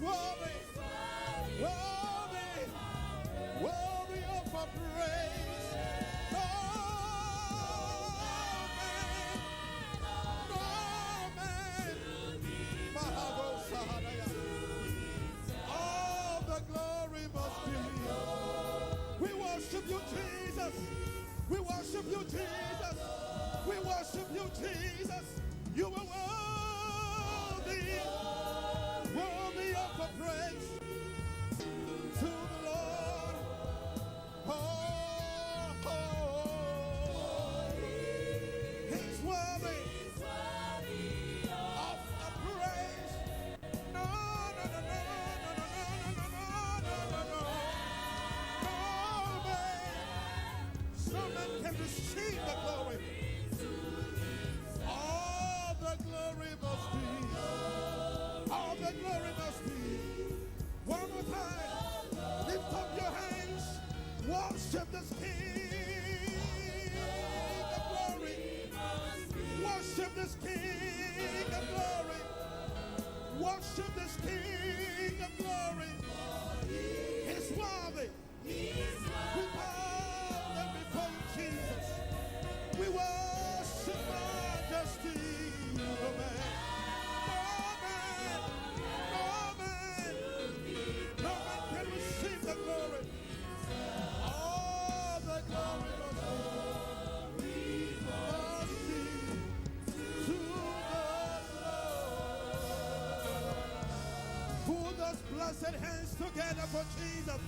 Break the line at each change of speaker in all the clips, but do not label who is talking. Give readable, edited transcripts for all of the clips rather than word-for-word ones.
worthy, worthy, worthy of our praise. No man, all the glory must be. We worship you, Jesus. We worship you, Jesus. We worship you, Jesus. You are worthy, worthy of the praise to the Lord. Oh, oh, He's worthy of the praise. No, no, no, no, no, no, no, no, no, no, no, no, no man can receive the glory. All the glory must be. All the glory must be. One more time. Lift up your hands. Worship this King of glory. Worship this King of glory. Worship this King of glory. He's worthy. We bow down before you, Jesus. We worship majesty. No man, no man can receive the glory. All the glory must be to the Lord. Put those blessed hands together for Jesus.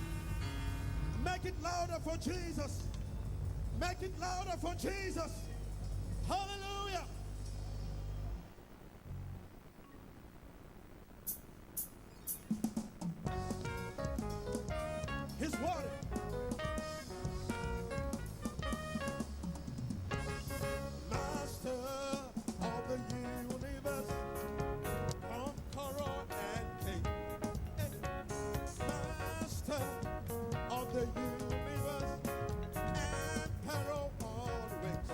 Make it louder for Jesus. Make it louder for Jesus. Hallelujah. His word. Master of the universe, conqueror and king. Master of the universe, emperor on wings.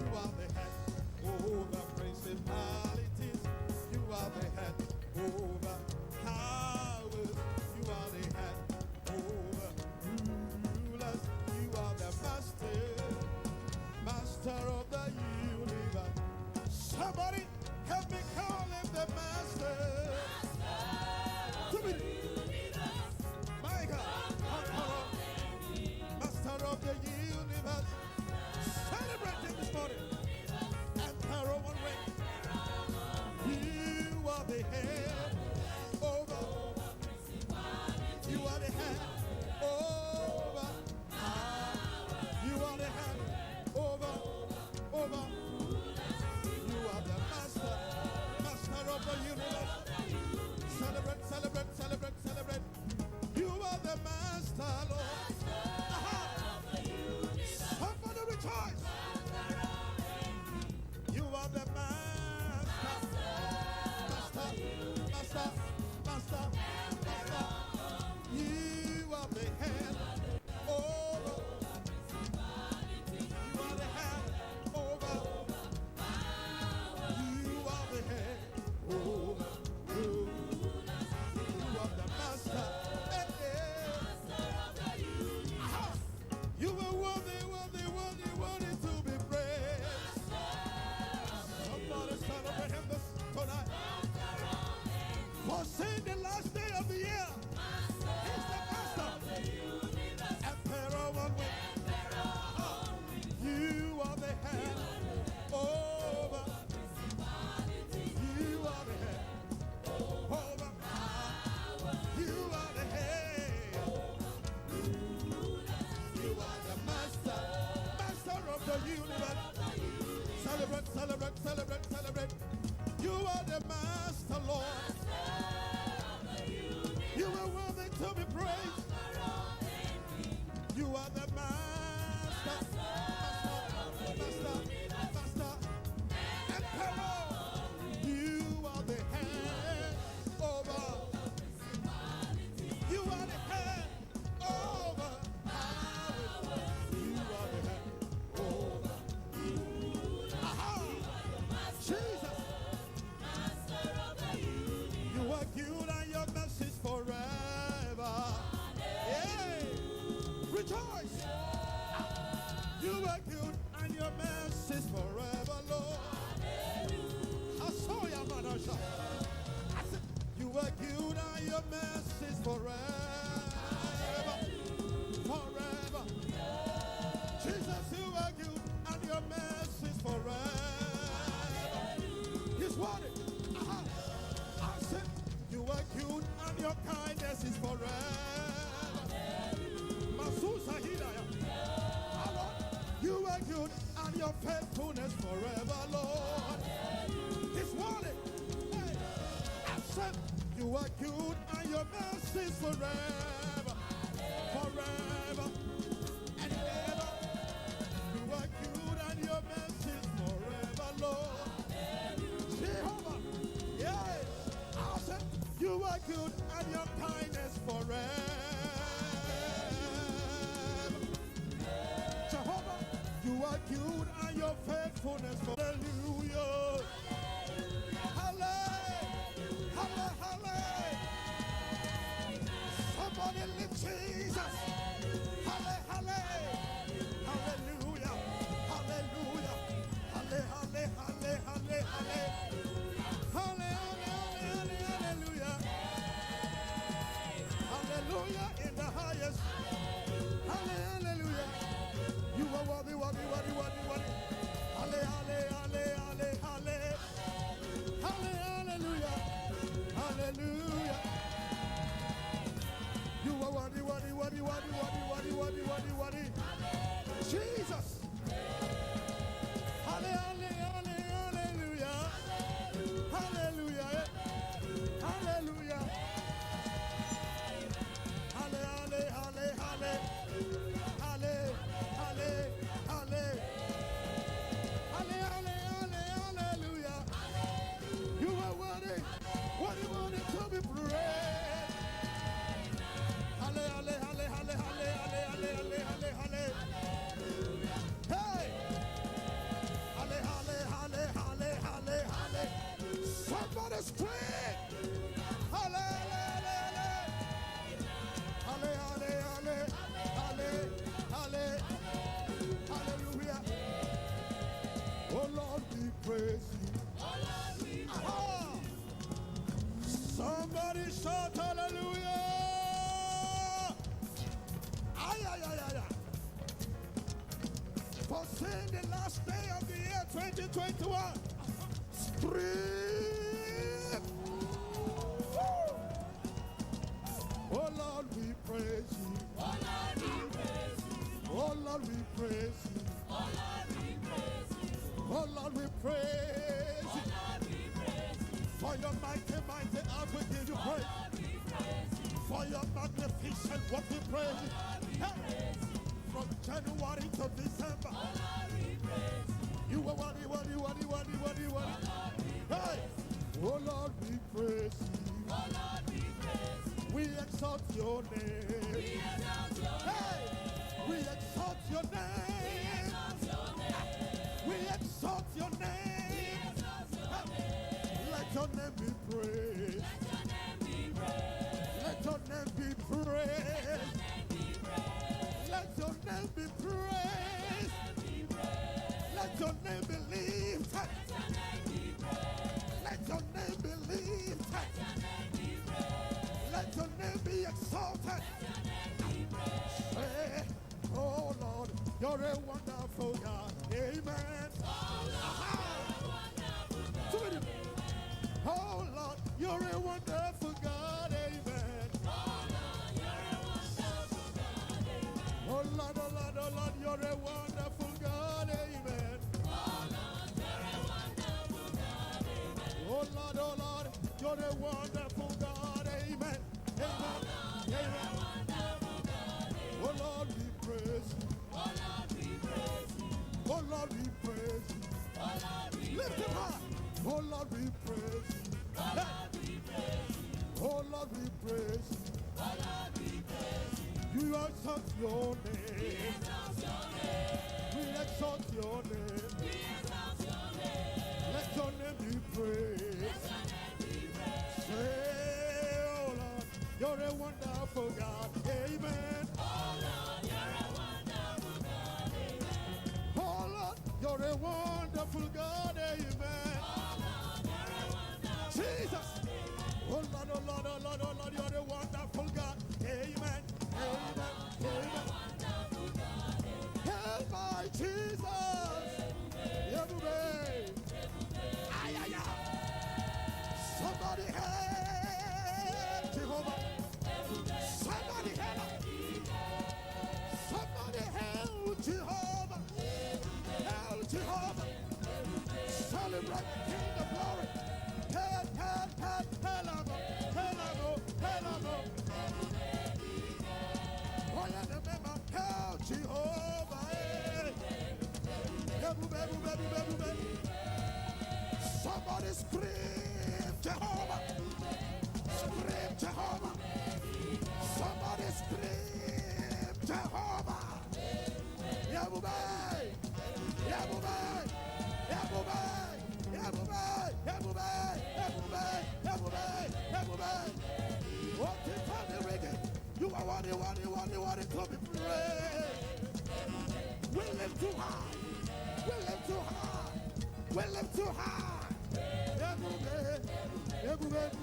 You are the head over principalities. You are the head over powers. You are the head over rulers. You are the master, master of the universe. Somebody help me call him the master. My God, master of the universe. Celebrate him this morning. Emperor one way. You are the head over. You are the head over. You are the head over. You are the master, master of the universe. Celebrate, celebrate, celebrate, celebrate. You are the master, Lord. Somebody rejoice. You are the master, master, master, master, master. You are the head over. You are the head over. You are the head over. You are the master. You are worthy, worthy, worthy, worthy to be praised. Somebody celebrate him this tonight. For saying the last day of the year, he's the master. Emperor one way. You are the head over. You are the head over. You are the head. You are the master, master of the universe. Celebrate, celebrate, celebrate, celebrate. You are the master, Lord. You are worthy to be praised. You are the master, master, master, emperor. You are the head over. You are the head over. You are the head over. Aha! Jesus! good and your mercy is forever. Yeah. Rejoice. You are good and your mercy is forever, Lord. I saw your mother. I said, you are good and your mercy is forever. Forever. Jesus, you are good and your mercy is forever. He's worthy. I said, you are good and your kindness is forever. Masusa Hidaya. You are good and your faithfulness forever, Lord. He's worthy. Hey. I said, you are good and your mercy is forever. Forever and ever. You are good and your mercy is forever, Lord. Jehovah. Yeah. I said, you are good and your kindness forever. Jehovah, you are good and your faithfulness forever. Hallelujah. Hallelujah. Hallelujah. Somebody lift Jesus. Hallelujah. Hallelujah. Hallelujah. Hallelujah. Hallelujah. Hallelujah. Hallelujah in the highest. Hallelujah. You are worthy, worthy, worthy, worthy, worthy. Hallelujah. Hallelujah. Hallelujah. You are worthy, worthy, worthy, worthy, worthy, worthy, worthy, worthy, worthy. Jesus. Hallelujah. Hallelujah. Hallelujah. Hallelujah. You are worthy. What you wanted to be praised. Hey. Somebody scream. Hallelujah. Oh Lord, we praise you. Somebody shout hallelujah. For seeing the last day of the year 2021. Scream. Oh Lord, we praise you. Oh Lord, we praise you. Oh Lord, we praise you. For your mighty, mighty acts we give you praise. For your magnificent what we praise you. Hey. From January to December. You are worthy, worthy, worthy, worthy, worthy, worthy. Hey. Oh Lord, we praise you. We exalt your name. Hey. We exalt your name. We exalt your name. Let your name be praised. Let your name be praised. Let your name be praised. Let your name be lifted. Let your name be lifted. Let your name be exalted. Say, oh Lord, you're a wonderful God. Amen. Oh Lord, you're a wonderful God. Amen. Oh Lord, oh Lord, oh Lord, you're a wonderful God. Amen. Oh Lord, you're a wonderful God. Amen. Amen. Amen. Oh Lord, we praise you. Oh Lord, we praise you. Lift him high. Oh Lord, we praise you. Oh Lord, we praise you. You exalt your name. We exalt your name. Let your name be praised. Say, wonderful God. Amen.
Oh Lord, you're a wonderful God. Amen.
Oh Lord, you're a wonderful God. Amen.
Oh Lord, you're a wonderful
Jesus.
God. Amen.
Oh Lord, oh Lord, oh Lord, oh Lord, you're a wonderful God. Amen. Amen. Amen.
Wonderful God. Amen.
Help my Jesus. Everybody. Ay, ay, ay. Somebody help Jehovah. Somebody help. Somebody help Jehovah. Help Jehovah. Celebrate the King of Glory. Help, help, help, help, help, help. Oh, yeah, remember, help Jehovah. Somebody scream Jehovah. Scream Jehovah. Somebody scream Jehovah. Everybody. Everybody. Everybody. Everybody. Everybody. Everybody. Everybody. Everybody. What the family reggae? You are one, come and pray. We live too high. We live too high. We live too high. Everybody. Everybody.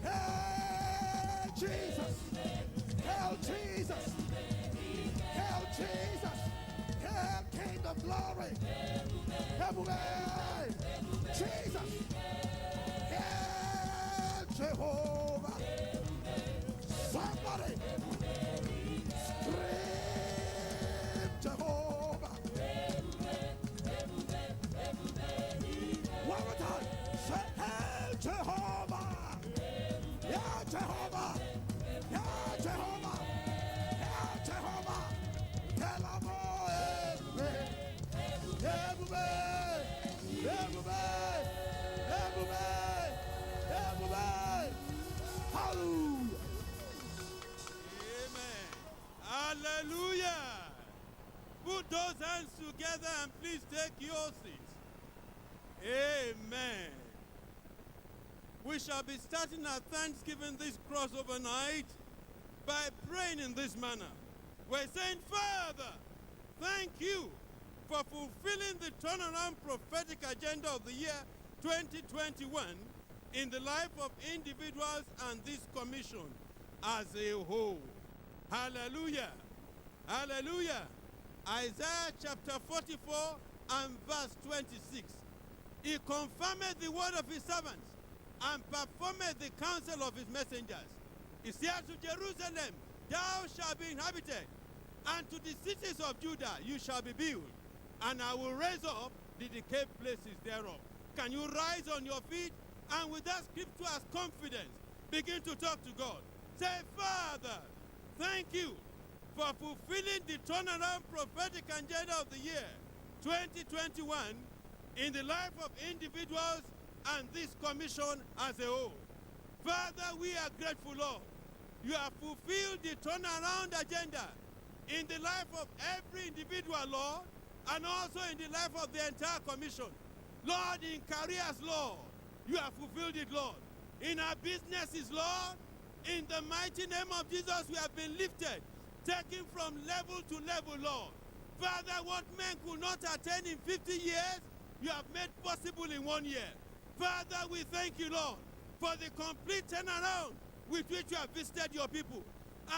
Hey, Jesus. Hail Jesus. Hail Jesus. Hail King of Glory. Everybody. Jesus. Hail Jehovah. Somebody scream Jehovah. One more time. Say, hail Jehovah. Yeah, Jehovah. Yeah, Jehovah. Yeah, Jehovah. Tell them all, everybody. Everybody. Everybody. Everybody. Everybody. Hallelujah.
Amen. Hallelujah. Put those hands together and please take your seats. Amen. We shall be starting our Thanksgiving this crossover night by praying in this manner. We're saying, Father, thank you for fulfilling the turnaround prophetic agenda of the year 2021 in the life of individuals and this commission as a whole. Hallelujah. Hallelujah. Isaiah chapter 44 and verse 26. He confirmed the word of his servants and performed the counsel of his messengers. He said to Jerusalem, thou shalt be inhabited, and to the cities of Judah you shall be built, and I will raise up the decayed places thereof. Can you rise on your feet and with that scripture as confidence begin to talk to God? Say, Father, thank you for fulfilling the turnaround prophetic agenda of the year 2021 in the life of individuals and this commission as a whole. Father, we are grateful, Lord. You have fulfilled the turnaround agenda in the life of every individual, Lord, and also in the life of the entire commission. Lord, in careers, Lord, you have fulfilled it, Lord. In our businesses, Lord, in the mighty name of Jesus, we have been lifted, taken from level to level, Lord. Father, what men could not attain in 50 years, you have made possible in 1 year. Father, we thank you, Lord, for the complete turnaround with which you have visited your people.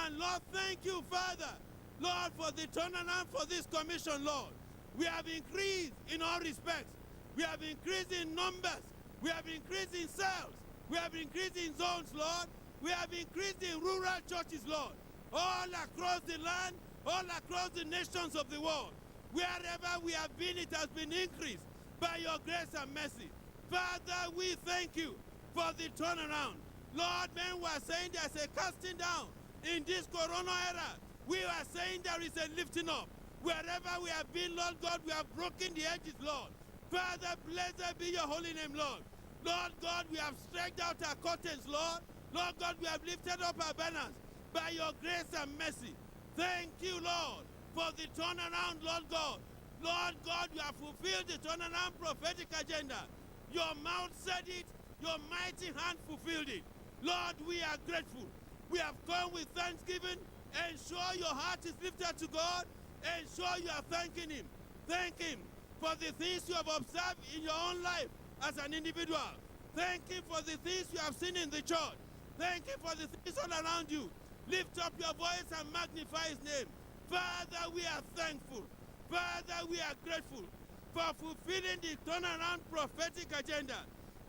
And Lord, thank you, Father, Lord, for the turnaround for this commission, Lord. We have increased in all respects. We have increased in numbers. We have increased in sales. We have increased in zones, Lord. We have increased in rural churches, Lord. All across the land, all across the nations of the world. Wherever we have been, it has been increased by your grace and mercy. Father, we thank you for the turnaround. Lord, men were saying there's a casting down in this corona era. We are saying there is a lifting up. Wherever we have been, Lord God, we have broken the edges, Lord. Father, blessed be your holy name, Lord. Lord God, we have stretched out our curtains, Lord. Lord God, we have lifted up our banners by your grace and mercy. Thank you, Lord, for the turnaround, Lord God. Lord God, you have fulfilled the turnaround prophetic agenda. Your mouth said it, your mighty hand fulfilled it. Lord, we are grateful. We have come with thanksgiving. Ensure your heart is lifted to God. Ensure you are thanking Him. Thank Him for the things you have observed in your own life as an individual. Thank Him for the things you have seen in the church. Thank Him for the things all around you. Lift up your voice and magnify His name. Father, we are thankful. Father, we are grateful for fulfilling the turnaround prophetic agenda.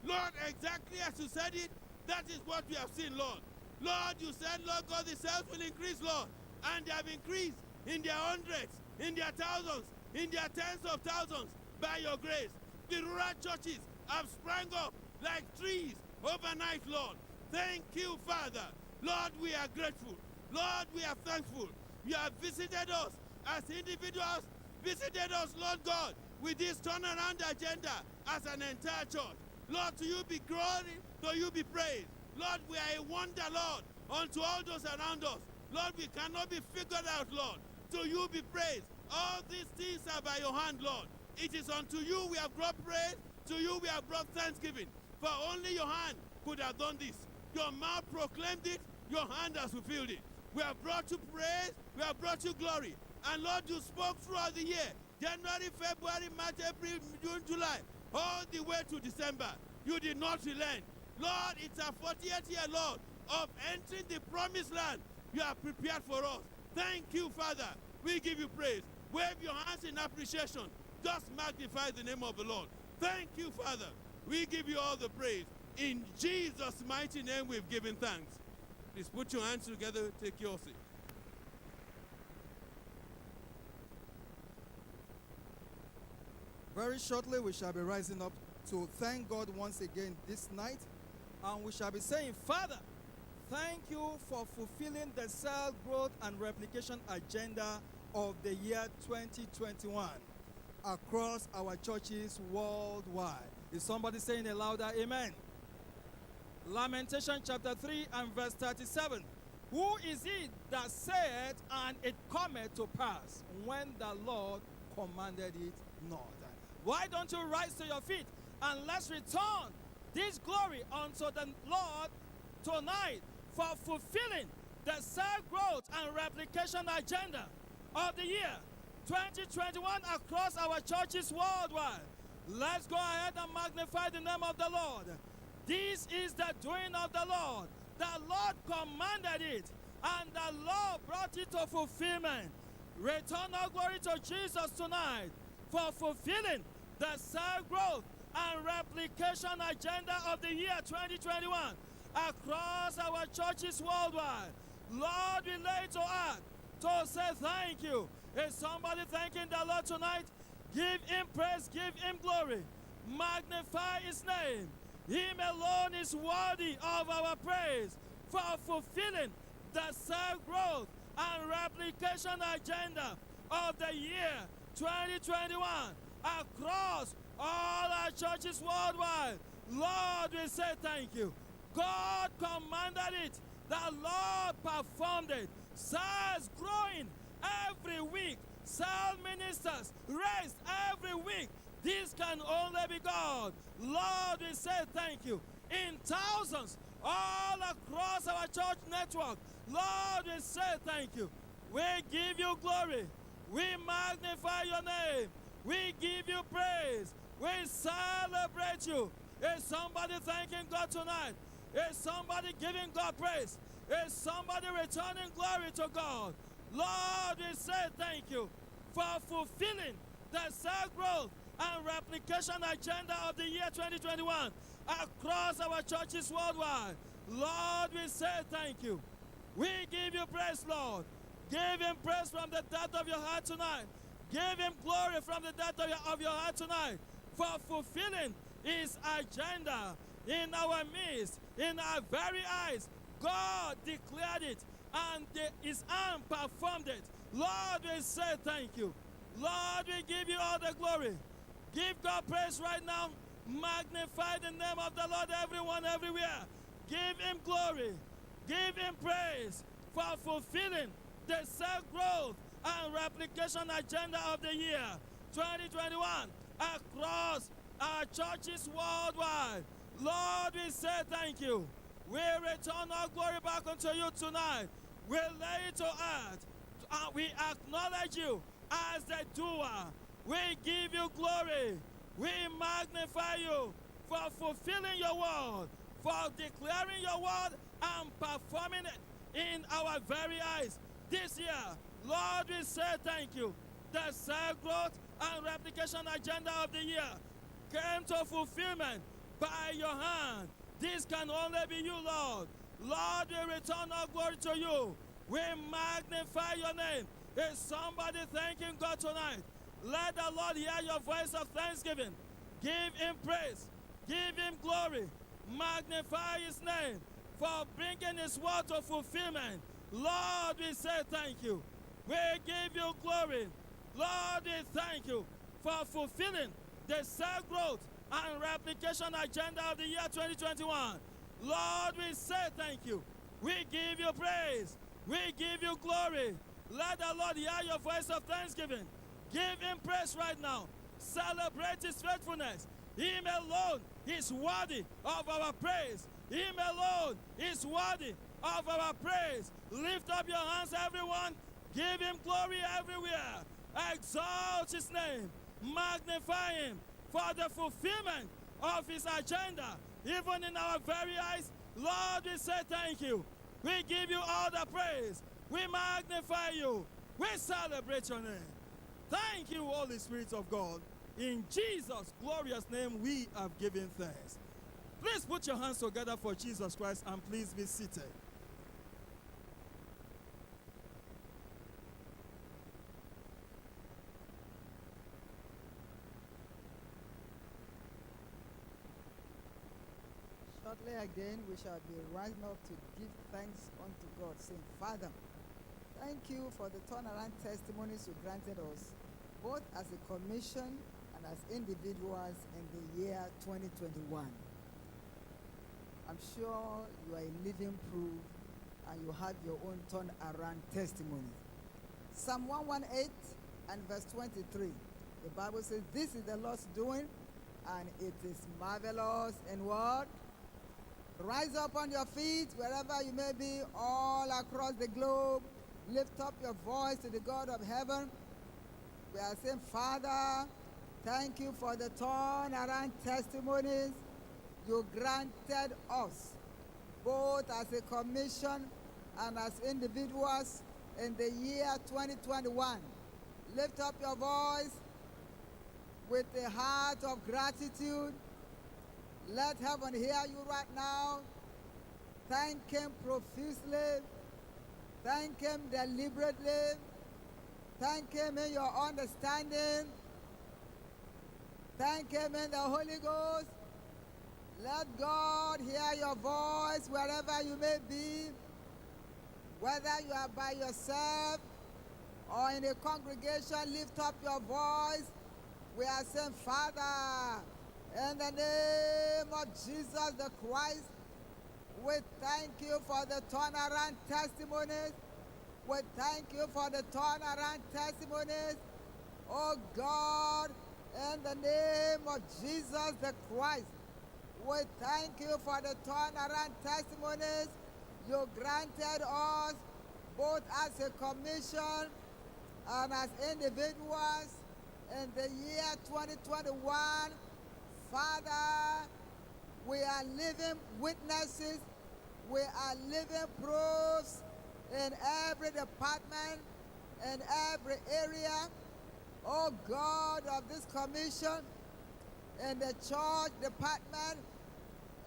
Lord, exactly as you said it, that is what we have seen, Lord. Lord, you said, Lord God, the sales will increase, Lord. And they have increased in their hundreds, in their thousands, in their tens of thousands by your grace. The rural churches have sprung up like trees overnight, Lord. Thank you, Father. Lord, we are grateful. Lord, we are thankful. You have visited us as individuals, visited us, Lord God, with this turnaround agenda as an entire church. Lord, to you be glory, to you be praised. Lord, we are a wonder, Lord, unto all those around us. Lord, we cannot be figured out, Lord. To you be praised. All these things are by your hand, Lord. It is unto you we have brought praise. To you we have brought thanksgiving. For only your hand could have done this. Your mouth proclaimed it. Your hand has fulfilled it. We have brought you praise. We have brought you glory. And Lord, you spoke throughout the year. January, February, March, April, June, July. All the way to December. You did not relent. Lord, it's our 40th year, Lord, of entering the promised land. You have prepared for us. Thank you, Father. We give you praise. Wave your hands in appreciation. Just magnify the name of the Lord. Thank you, Father. We give you all the praise. In Jesus' mighty name we've given thanks. Please put your hands together. Take your seat.
Very shortly, we shall be rising up to thank God once again this night. And we shall be saying, Father, thank you for fulfilling the cell growth and replication agenda of the year 2021 across our churches worldwide. Is somebody saying a louder amen? Lamentation chapter 3 and verse 37. Who is it that said, and it cometh to pass, when the Lord commanded it not? Why don't you rise to your feet and let's return this glory unto the Lord tonight for fulfilling the cell growth and replication agenda of the year 2021 across our churches worldwide. Let's go ahead and magnify the name of the Lord. This is the doing of the Lord. The Lord commanded it, and the Lord brought it to fulfillment. Return all glory to Jesus tonight for fulfilling the cell growth and replication agenda of the year 2021 across our churches worldwide. Lord, we lay to heart to say thank you. Is somebody thanking the Lord tonight? Give Him praise, give Him glory. Magnify His name. Him alone is worthy of our praise for fulfilling the cell growth and replication agenda of the year 2021 across all our churches worldwide. Lord, we say thank you. God commanded it. The Lord performed it. Cells growing every week. Cell ministers raised every week. This can only be God. Lord, we say thank you. In thousands all across our church network, Lord, we say thank you. We give you glory. We magnify your name. We give you praise. We celebrate you. Is somebody thanking God tonight? Is somebody giving God praise? Is somebody returning glory to God? Lord, we say thank you for fulfilling the cell growth and replication agenda of the year 2021 across our churches worldwide. Lord, we say thank you. We give you praise, Lord. Give Him praise from the depth of your heart tonight. Give Him glory from the depth of your heart tonight for fulfilling His agenda in our midst, in our very eyes. God declared it, and His arm performed it. Lord, we say thank you. Lord, we give you all the glory. Give God praise right now. Magnify the name of the Lord, everyone, everywhere. Give Him glory. Give Him praise for fulfilling the cell growth and replication agenda of the year 2021 across our churches worldwide. Lord, we say thank you.
We return our glory back unto you tonight. We lay it to earth. We acknowledge you as the doer. We give you glory. We magnify you for fulfilling your word, for declaring your word and performing it in our very eyes. This year, Lord, we say thank you. The cell growth and replication agenda of the year came to fulfillment by your hand. This can only be you, Lord. Lord, we return our glory to you. We magnify your name. Is somebody thanking God tonight? Let the Lord hear your voice of thanksgiving. Give him praise. Give him glory. Magnify his name for bringing his word to fulfillment. Lord, we say thank you. We give you glory. Lord, we thank you for fulfilling the cell growth and replication agenda of the year 2021. Lord, we say thank you. We give you praise. We give you glory. Let the Lord hear your voice of thanksgiving. Give him praise right now. Celebrate his faithfulness. Him alone is worthy of our praise. Him alone is worthy of our praise. Lift up your hands, everyone. Give him glory everywhere. Exalt his name. Magnify him for the fulfillment of his agenda. Even in our very eyes, Lord, we say thank you. We give you all the praise. We magnify you. We celebrate your name. Thank you, Holy Spirit of God. In Jesus' glorious name, we have given thanks. Please put your hands together for Jesus Christ and please be seated.
Shortly again, we shall be rising up to give thanks unto God, saying, Father, thank you for the turnaround testimonies you granted us, both as a commission and as individuals in the year 2021. I'm sure you are a living proof and you have your own turnaround testimony. Psalm 118 and verse 23, the Bible says, this is the Lord's doing, and it is marvelous in what? Rise up on your feet wherever you may be all across the globe. Lift up your voice to the God of heaven. We are saying, Father, thank you for the turnaround testimonies you granted us, both as a commission and as individuals in the year 2021. Lift up your voice with a heart of gratitude. Let heaven hear you right now. Thank him profusely. Thank him deliberately. Thank him in your understanding. Thank him in the Holy Ghost. Let God hear your voice wherever you may be. Whether you are by yourself or in a congregation, lift up your voice. We are saying, Father, in the name of Jesus the Christ, we thank you for the turnaround testimonies. We thank you for the turnaround testimonies. Oh God, in the name of Jesus the Christ, we thank you for the turnaround testimonies you granted us, both as a commission and as individuals in the year 2021. Father, we are living witnesses. We are living proofs in every department, in every area, oh God, of this commission, in the church department,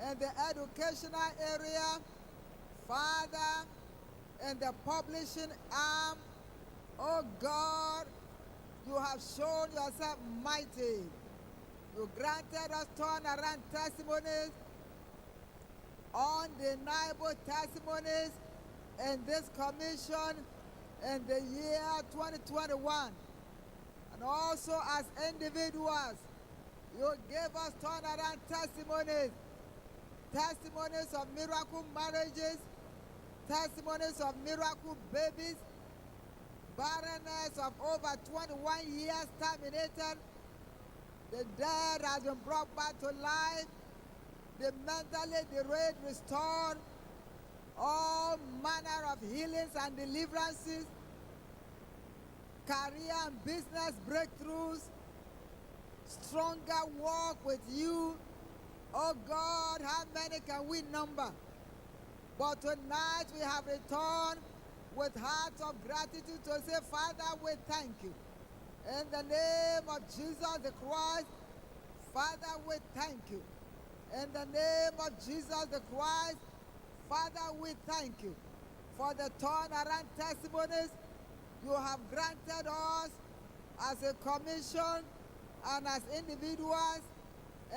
in the educational area, Father, in the publishing arm, oh God, you have shown yourself mighty. You granted us turnaround testimonies, undeniable testimonies in this commission in the year 2021. And also as individuals, you gave us turnaround testimonies, testimonies of miracle marriages, testimonies of miracle babies, barrenness of over 21 years terminated. The dead has been brought back to life. the mentally derailed restored, all manner of healings and deliverances, career and business breakthroughs, stronger walk with you. Oh God, how many can we number? But tonight we have returned with hearts of gratitude to say, Father, we thank you. In the name of Jesus the Christ, Father, we thank you. In the name of Jesus the Christ, Father, we thank you for the turnaround testimonies you have granted us as a commission and as individuals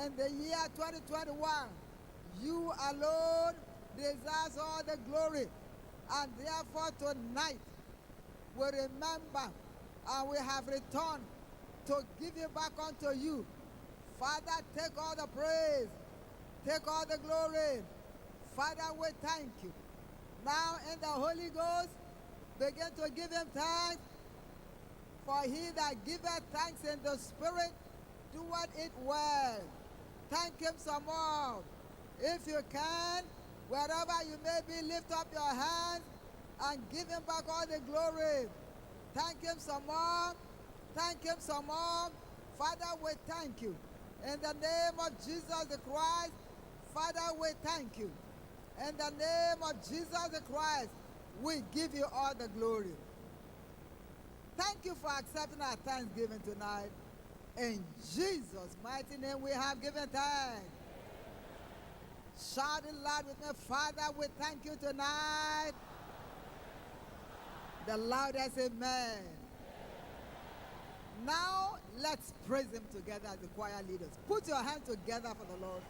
in the year 2021. You alone deserve all the glory. And therefore tonight we remember and we have returned to give it back unto you. Father, take all the praise. Take all the glory. Father, we thank you. Now in the Holy Ghost, begin to give him thanks. For he that giveth thanks in the Spirit, doeth it well. Thank him some more. If you can, wherever you may be, lift up your hands and give him back all the glory. Thank him some more. Thank him some more. Father, we thank you. In the name of Jesus the Christ, Father, we thank you. In the name of Jesus the Christ, we give you all the glory. Thank you for accepting our thanksgiving tonight. In Jesus' mighty name we have given thanks. Shout it loud with me. Father, we thank you tonight. The loudest amen. Now let's praise him together as the choir leaders. Put your hands together for the Lord.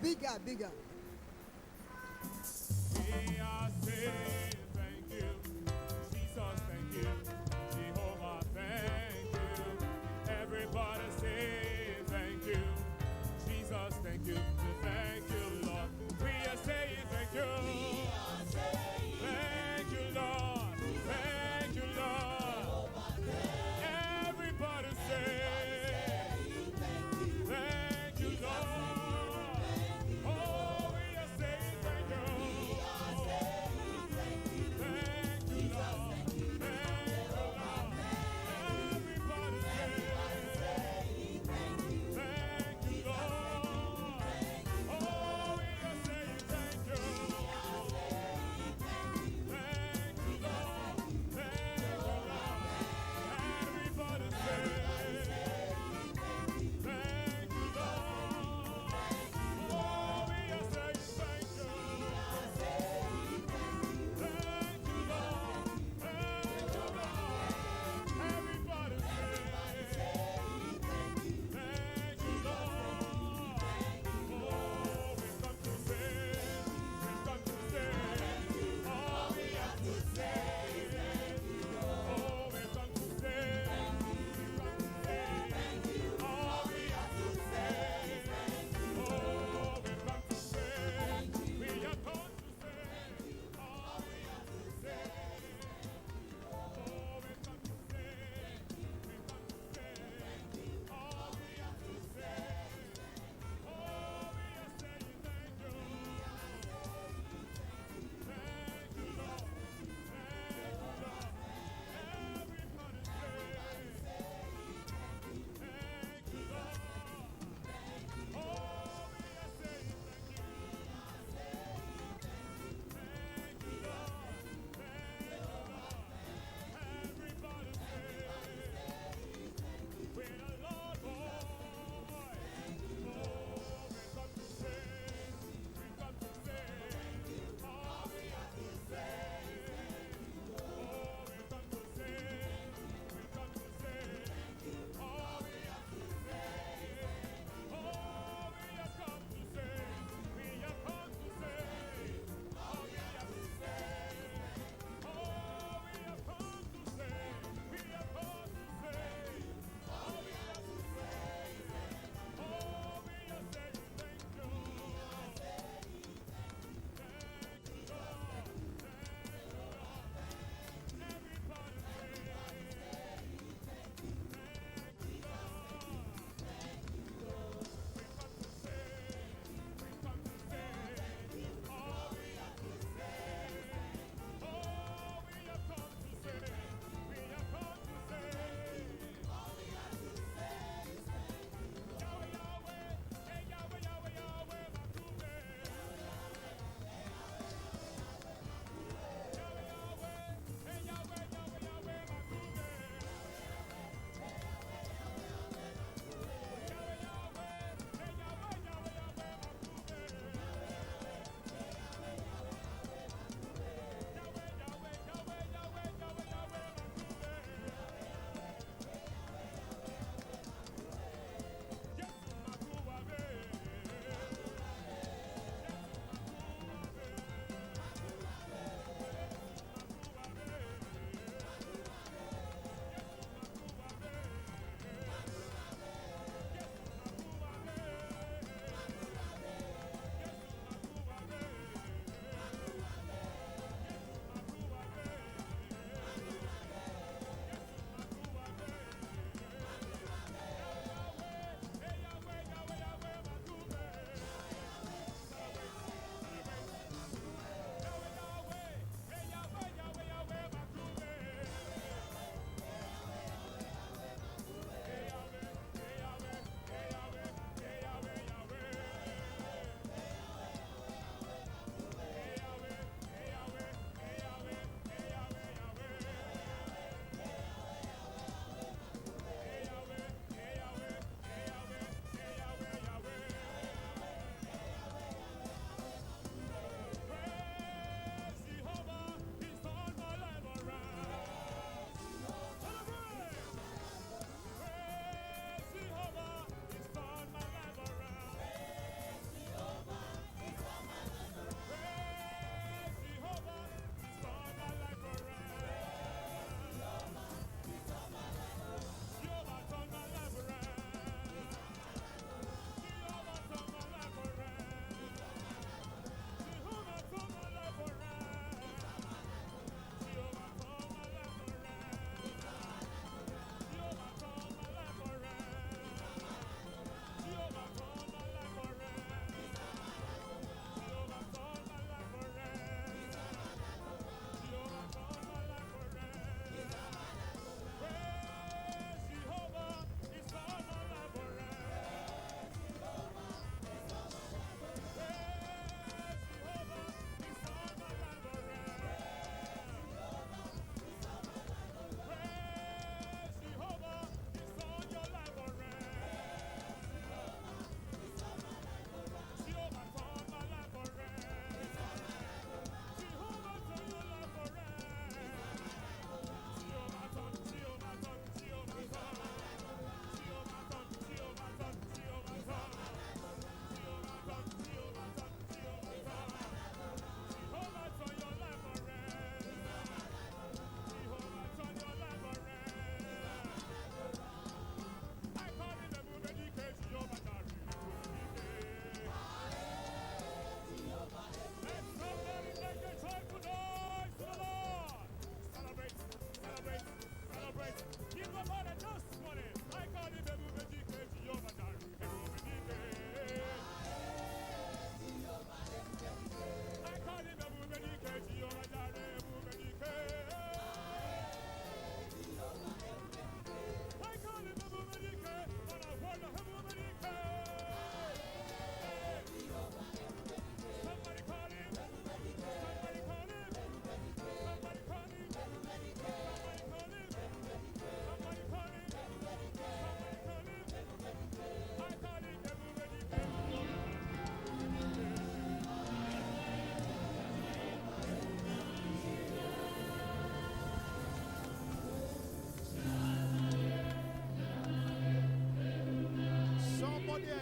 Bigger, bigger.
We are saying thank you, Jesus, thank you, Jehovah, thank you. Everybody say thank you, Jesus, thank you, thank you, Lord. We are saying thank you, thank you, Lord, thank you, Lord. Everybody say thank you, Lord. Oh, we are saying thank you.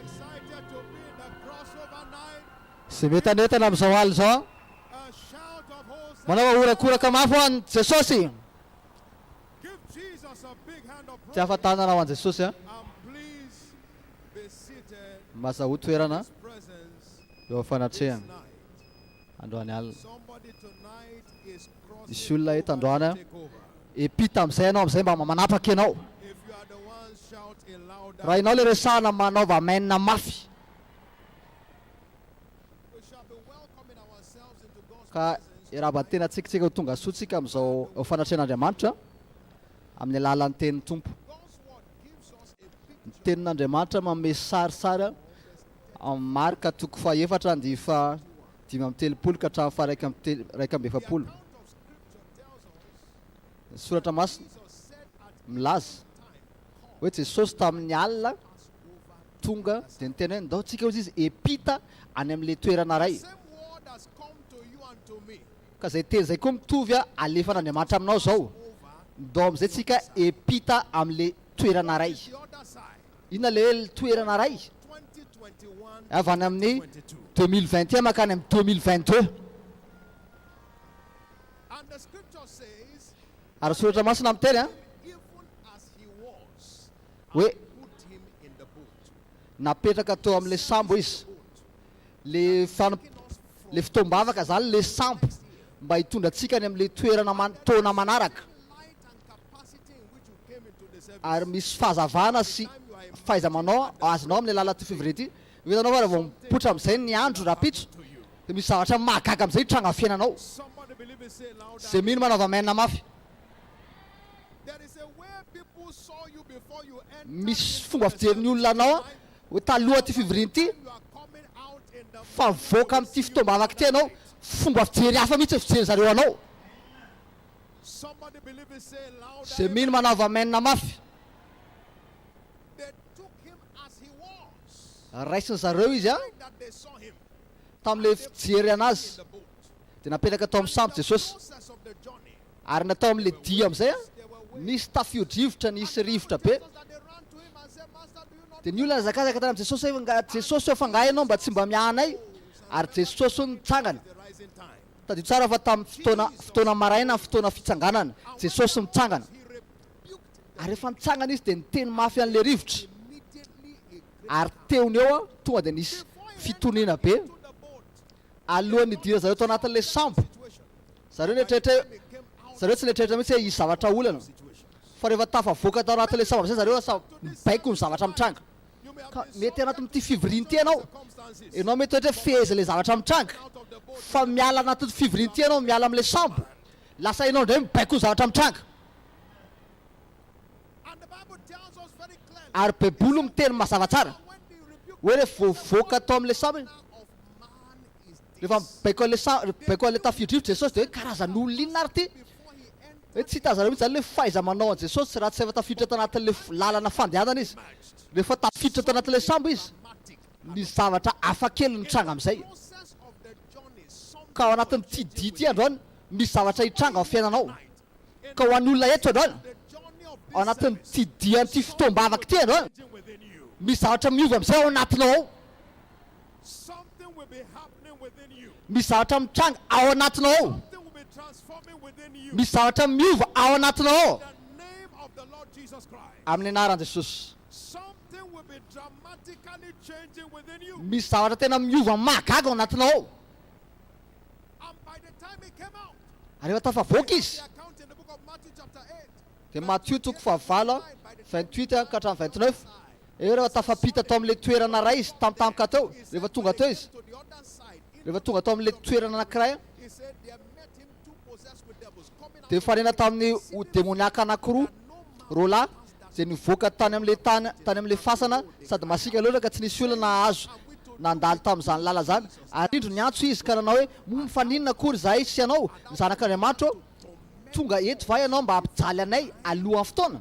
excited to be in the crossover night?
sy metanetana amin'izao aly zao
A shout of Hosanna.
manao ahorakoraka mafy ho an'i Jesosy.
Give Jesus a big hand of
Tsy
praise.
ahafantanana ho an'i Jesosy a.
And please be seated
Masa ho toerana
in His presence
eo amin'ny fanatrehana
tonight.
androany alina.
Somebody tonight is crossing
Misy olona eto
over
androany
to
a
take over.
epita amin'izay ianao amin'izay mba manapaka ianao.
If you are the one, shout in louder.
Raha ianao le resahana manaova mainina mafy
We shall be welcoming ourselves into God's
ka
presence.
raha tena tsikitsika ho tonga sotsika amin'izao eo fanatrehan'Andriamanitra amin'ny alalan'ny tenin'ny Tompo.
God's word gives us a
Ny
picture
tenin'Andriamanitra manome sarisary amin'ny Marka toko faha-efatra andihy fa 5:30 ka hatramin'ny faha 2:20.
account of scripture tells us
Soratra masina
Jesus said at
milaza hoe Jesosy tamin'ny alina tonga dia niteny hoe ndao tsika hozy izy epita any amin'ilay toerana ray.
same word has come to you and to me.
Ka izay teny izay koa mitovy a alefan'Andriamanitra aminao zao.
Over
Ndao amin'izay tsika epita amin'ilay toerana ray.
the other side.
Inona le toerana ray?
2021,
Avy any amin'ny
22.
2021 makany amin'ny 2022.
And the scripture says,
Ary soratra masina miteny a
even as he was,
hoe
put him in the boat.
napetraka tao amin'ilay sambo izy. Le fitoam-bavaka zany le sambo mba hitondrantsika any amin'ilay toerana taona manaraka.
Light and capacity in which you came into the service.
Ary misy fahazavana sy fahaiza-manao azonao amin'ny lalata février ity. Hitanao fa vao mipoitra amin'izay ny andro rapitso dia misy zavatra mahagaga amin'izay tranga fiainanao.
Somebody believe it, say louder.
Izay mino manaova mainina mafy.
There is a way people saw you before you entered.
Misy fomba fijerin'ny olona anao a hoe taloha ty février ity
You are coming out in the
fa mivoaka amin'ity fitoam-bavaka ity ianao fomba fijery hafa mihitsy fijery zareo anao.
Somebody believe it, say louder.
Izay mino manaova mainina mafy.
They took him as he was.
Raisiny zareo izy a
Like that they saw him
tamin'ilay fijery anazy
in the boat.
dia napetraka tao amin'ny sambo Jesosy.
Process of the journey.
Ary natao amin'ilay dia amin'izay a
They were waiting.
nisy tafio-drivotra nisy rivotra be.
That they ran to him and said, Master, do you not
Dia ny olona nazakazaka tany amin'ny Jesosy hoe Jesosy efa ngahy ianao mba tsy mba miahanay. Ary Jesosy hono nitsangana.
the rising time?
Tadio tsara fa tamin'ny fotoana maraina fotoana fitsanganana Jesosy mitsangana.
He rebuked them.
Ary rehefa nitsangana izy dia niteny mafy an'ilay rivotra.
Immediately a great
Ary teony eo a tonga dia nisy fitoniana be
to the boat
alohan'ny hidira zareo tao anatin'ilay sambo.
situation.
Zareo netrehitra
They came out
zareo tsy netrehitra mihitsy hoe hisy zavatra olana.
situation.
Fa rehefa tafavoaka tao anatin'ilay sambo amin'izay zareo sa mibaiko ny zavatra mitranga.
You may have
Ka
been
mety anatin'ity février ity ianao.
circumstances
Ianao mety ohatra hoe feza ilay zavatra mitranga.
out of the boat.
Fa miala anatin'ny février ity ianao miala amin'ilay sambo. Lasa ianao indray mibaiko ny zavatra mitranga.
And the Bible tells us very clearly
Ary bebolo miteny mazava tsara
when they rebuke
hoe rehefa voavoaka tao amin'ilay sambo iny,
of man is this.
rehefa mibaiko an'ilay tafio-drivotra Jesosy dia hoe karazan'olona inona ary ty?
Before he entered,
Hoe tsy hitazareo mihitsy zany le fahaiza-manao an Jesosy raha tsy efa tafiditra tao anatin'ilay lalana fandehanana izy. Rehefa tafiditra tao anatin'ilay sambo izy,
dramatic.
misy zavatra hafa kely nitranga amin'izay.
Process of the journey, something
Ka ao anatin'ity dia ity androany misy zavatra hitranga ao fiainanao. Ka ho an'ny olona eto androany
the journey of
ao
this
anatin'ity dian'ity fitoam-bavaka ity androany
changing within you.
misy zavatra miova amin'izay ao anatinao ao.
Something will be happening within you.
Misy zavatra mitranga ao anatinao ao.
Something will be transforming within you.
Misy zavatra miova ao anatinao ao.
The name of the Lord Jesus Christ.
Amin'ny anaran'i Jesosy.
Something will be dramatically changing within you.
Misy zavatra tena miova mahagaga ao anatinao ao.
And by the time he came out,
Ary rehefa tafavoaka izy
the account in the book of Matthew chapter 8,
dia Matthieu toko fahavalo 28 ka hatramin'ny 29. Eo rehefa tafampita tao amin'ilay toerana ray izy tamtampoka tao. Rehefa tonga tao izy,
to the other side,
rehefa tonga tao amin'ilay toerana anankiray
he said they met him two possessed with devils coming out.
dia farena tamin'ny demoniaka anankiroa roa lahy izay nivoaka tany amin'ilay fasana sady masika loatra ka tsy nisy olona nahazo nandalo tamin'izany lala zany. Ary indro niantso izy ka nanao hoe mifaninona akory zahay sy ianao ny zanak'Andriamanitra tonga eto va ianao mba hampijaly anay alohan'ny fotoana.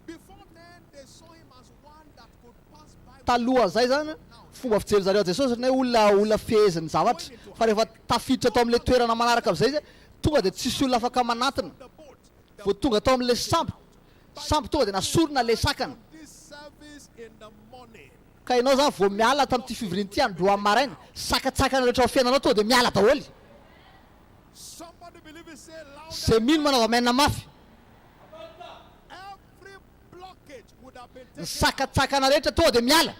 Before then, they saw him as one that could pass by.
Talohan'izay zany fomba fijery zareo Jesosy ny olona feheziny zavatra. Fa rehefa tafiditra tao amin'ilay toerana manaraka amin'izay izy tonga dia tsisy olona afaka manatona.
The boat.
Vao tonga tao amin'ilay sambo tonga dia nasorona ilay sakana.
This service in the morning.
ka ianao zany vao miala tamin'ity fivoriana ity androany maraina sakatsakana rehetra ao fiainanao tonga de miala daholo
Somebody believe it, say loud.
zay mino manao menina mafy
Every blockage would have been
ny
taken
sakatsakana rehetra tonga de miala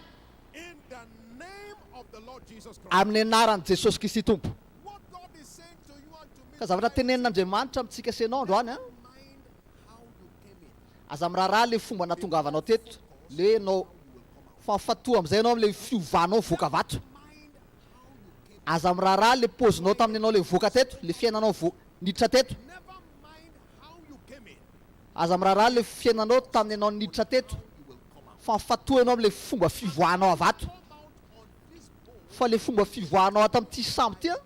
in the name of the Lord Jesus Christ.
amin'ny anaran'i Jesosy Kristy tompo
What God is saying to you and to me,
ka zavatra tenenin'Andriamanitra amintsika senandro any a
mind how you came in.
aza miraharaha le fomba natongavanao teto le nao fafatoa am'izay anao am'le fiovanao voaka vato aza miraharaha le pozinao tamin'ny anao le voaka teto le fiainanao niditra teto
Never mind how you came in.
aza miraharaha le fiainanao tamin'ny anao niditra teto fafatoa anao am'le fomba fivoahanao avato fa le fomba fivoahanao ato amin'ity sambo ty a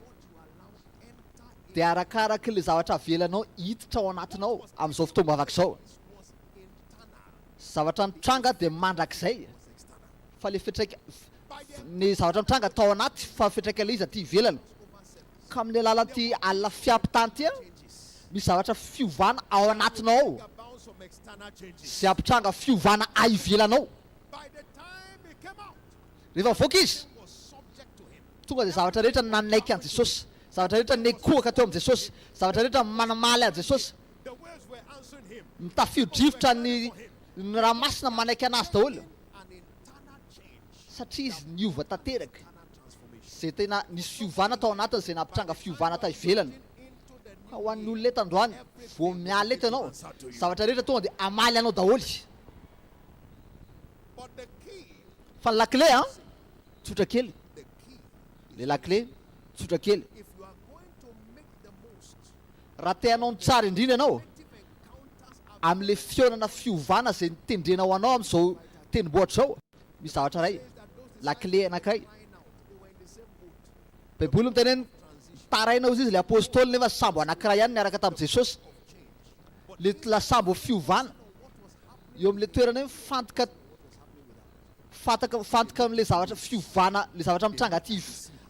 de arakaraka le zavatra avelanao hiditra ao anatinao am'izao fotoamba avak'izao zavatra nitranga de mandrak'izay fa le fetraika ny zavatra mitranga tao anaty fa fetraika le izy aty ivelana ka amin'ny alalan'ity alina fiampitany ty a misy zavatra fiovana ao anatinao ao
Bounce from external changes.
zay ampitranga fiovana aivelanao
By the time he came out,
rehefa voaka izy
was subject to him.
tonga de zavatra rehetra nanaiky an Jesosy zavatra rehetra nekoaka teo am' Jesosy zavatra rehetra manamaly an Jesosy
The waves were answering him.
mitafio-drivotra ny raha masina manaiky anazy daholo
An internal change,
satria izy niova tanteraka
internal transformation.
zay tena nisy fiovana tao anatiny zay nampitranga fiovana ta ivelany
Into the
ka ho an'ny olona eto androany vao miala eto ianao zavatra rehetra tonga de amaly anao daholy
But the key,
fa ny lakle a tsotra kely
the key,
le lakle tsotra kely
if you are going to make the most
raha te hanao ny tsara indrindra ianao
active encounters
am'le fionana fiovana zay nitendrenao anao am'izao teniboatra zao misy zavatra ray lakle anakay
crying out, they were in the same boat.
baiboly miteneny tarainao izy le apôstôly nefa sambo anankiray ihany niaraka tamin'i Jesosy le lasambo fiovana eo am'le toerana hoe fantoka am'le zavatra fiovana le zavatra mitranga aty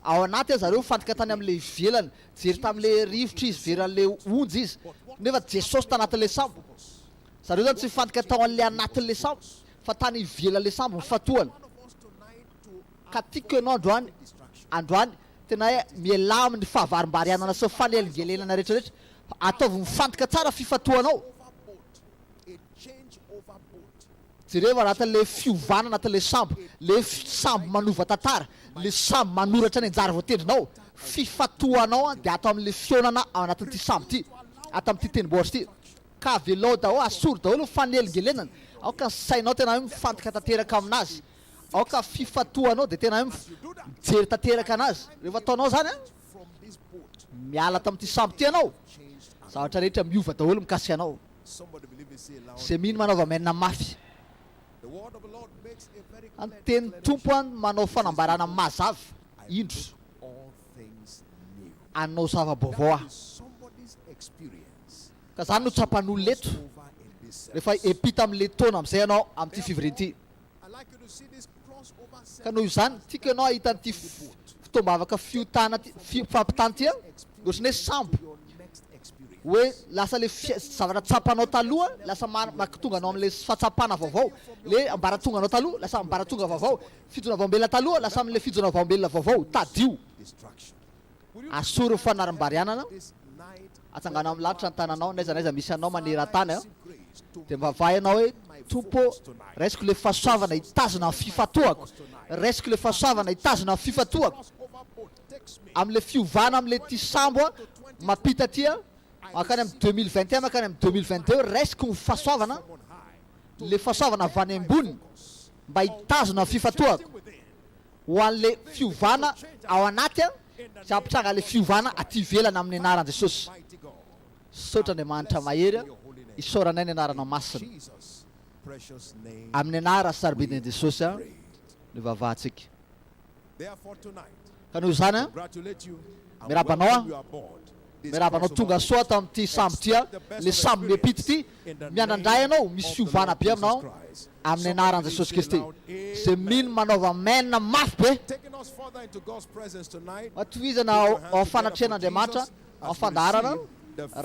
ao anaty a zareo fantoka tany am'le ivelany jery tam'le rivotra izy very an'le onjy izy nefa Jesosy tanatin'le sambo zareo zany tsy fantoka tao an'le anatin'le sambo fa tany ivelan'le sambo mifatohana ka tiako ianao androany tena hoe miala amin'ny fahavarim-barianana sy fanelingelenana rehetrarehetra ataovy mifantoka tsara fifatohanao
A change over boat.
jereo anatin'le fiovana anatin'le sambo le sambo manova tantara le sambo manoratra ny anjara voatendrinao fifatohanao a de atao amin'le fionana ao anatin'ity sambo ty atao amin'ity teniboatra ty ka velao daholo asory daholo fanelingelenana ao ka sainao tena hoe mifantoka tanteraka aminazy ao ka fifatohanao de tena hoe mijery tanteraka anazy rehefa ataonao zany a
From this boat,
miala tamin'ity sambo ty anao
changed.
zavatra rehetra miova daholo mikasika anao
Somebody believe it, say loud.
zay mino manaova menina mafy
The word of the Lord makes a very
any
clear
teny
declaration.
tompo a manao fanambarana mazava indro
All things new.
anao zava-baovao
That
ah
is somebody's experience.
ka zany no tsapan'olona eto
Over in this
rehefa
service.
epita am'le taona am'izay anao amin'ity fivorian'ity
I'd like you to see this crossover
ka noho izany tiako ianao ahita n'ity fitomba afaka fiotana fampitany ty a ohatrany hoe sambo
your next experience.
hoe lasa le zavatra tsapanao taloha lasa makitonga anao am'le fahatsapana vaovao le ambaratonga anao taloha lasa ambaratonga vaovao fijona vaombelona taloha lasa am'le fijona vaombelona vaovao tadio
Distraction. Will you
asory fanarim-barianana
this night
atsangana amin'ny latitra ny tananao naiza naiza misy anao maneran-tany a
receive grace to
de mivavay anao hoe tompo raisiko le fahasoavana hitazona amin'ny fifatoako raisiko le fahasoavana hitazona amin'ny fifatoako
crossover boat takes me
am'le fiovana am'le ty sambo a mapita ty a makany amin'ny 2021 makany amin'ny 2022 raisiko ny fahasoavana
on high.
le fahasoavana avy any ambony mba hitazona amin'ny fifatoako ho an'le fiovana ao anaty a sy ampitranga le fiovana aty ivelana amin'ny anaran'i Jesosy
Mighty God.
saotra Andriamanitra mahery a isaoranay ny anarana masina
Jesus' precious name.
amin'ny anara sarobidiny Jesosy a ny vavahantsika
Therefore tonight,
ka noho izany a
congratulate you. and
Mirabanao
welcome
a.
you aboard this
mirabanao
crossover
tonga soa ato amin'ity sambo ty a le sambo miapity ty mianandray anao misy fiovana be aminao amin'ny anaran'i Jesosy Kristy zay mino manaova menina mafy be
taking us further into God's presence tonight.
matohizana ao fanatrehan'Andriamanitra ao fandarana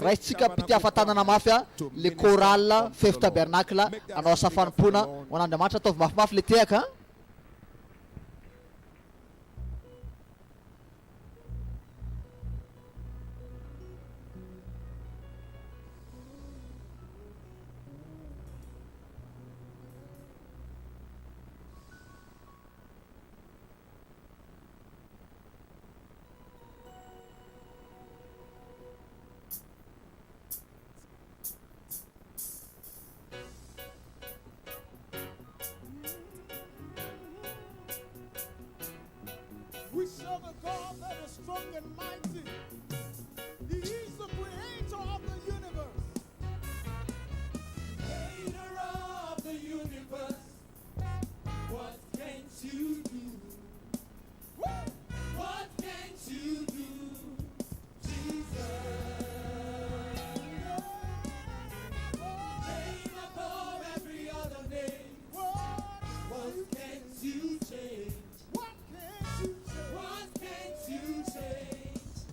raisitsika mpitiafatanana mafy a le chorale fefy tabernacla anao asafanipona ho an'Andriamanitra ataovy mafimafy le tehaka
serve a God that is strong and mighty. He is the creator of the universe.
Creator of the universe, what can't you do? What can't you do, Jesus? Name above every other name. What can't you change?
What can't you say?
What can't you change?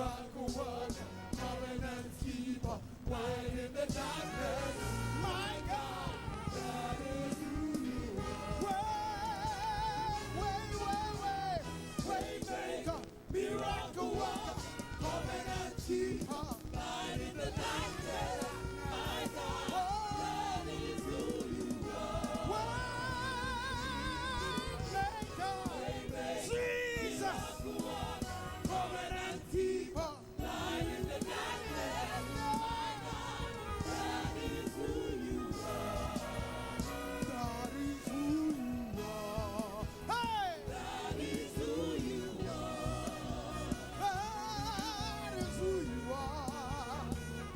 miracle worker, covenant keeper, light in the darkness. My God, that is who you are. Waymaker, miracle worker, covenant keeper, light in the darkness. My God, that is who you are. Waymaker, Jesus, covenant keeper, light in the darkness. My God, that is who you are. That is who you are. Hey! That is who you are. That is who you are.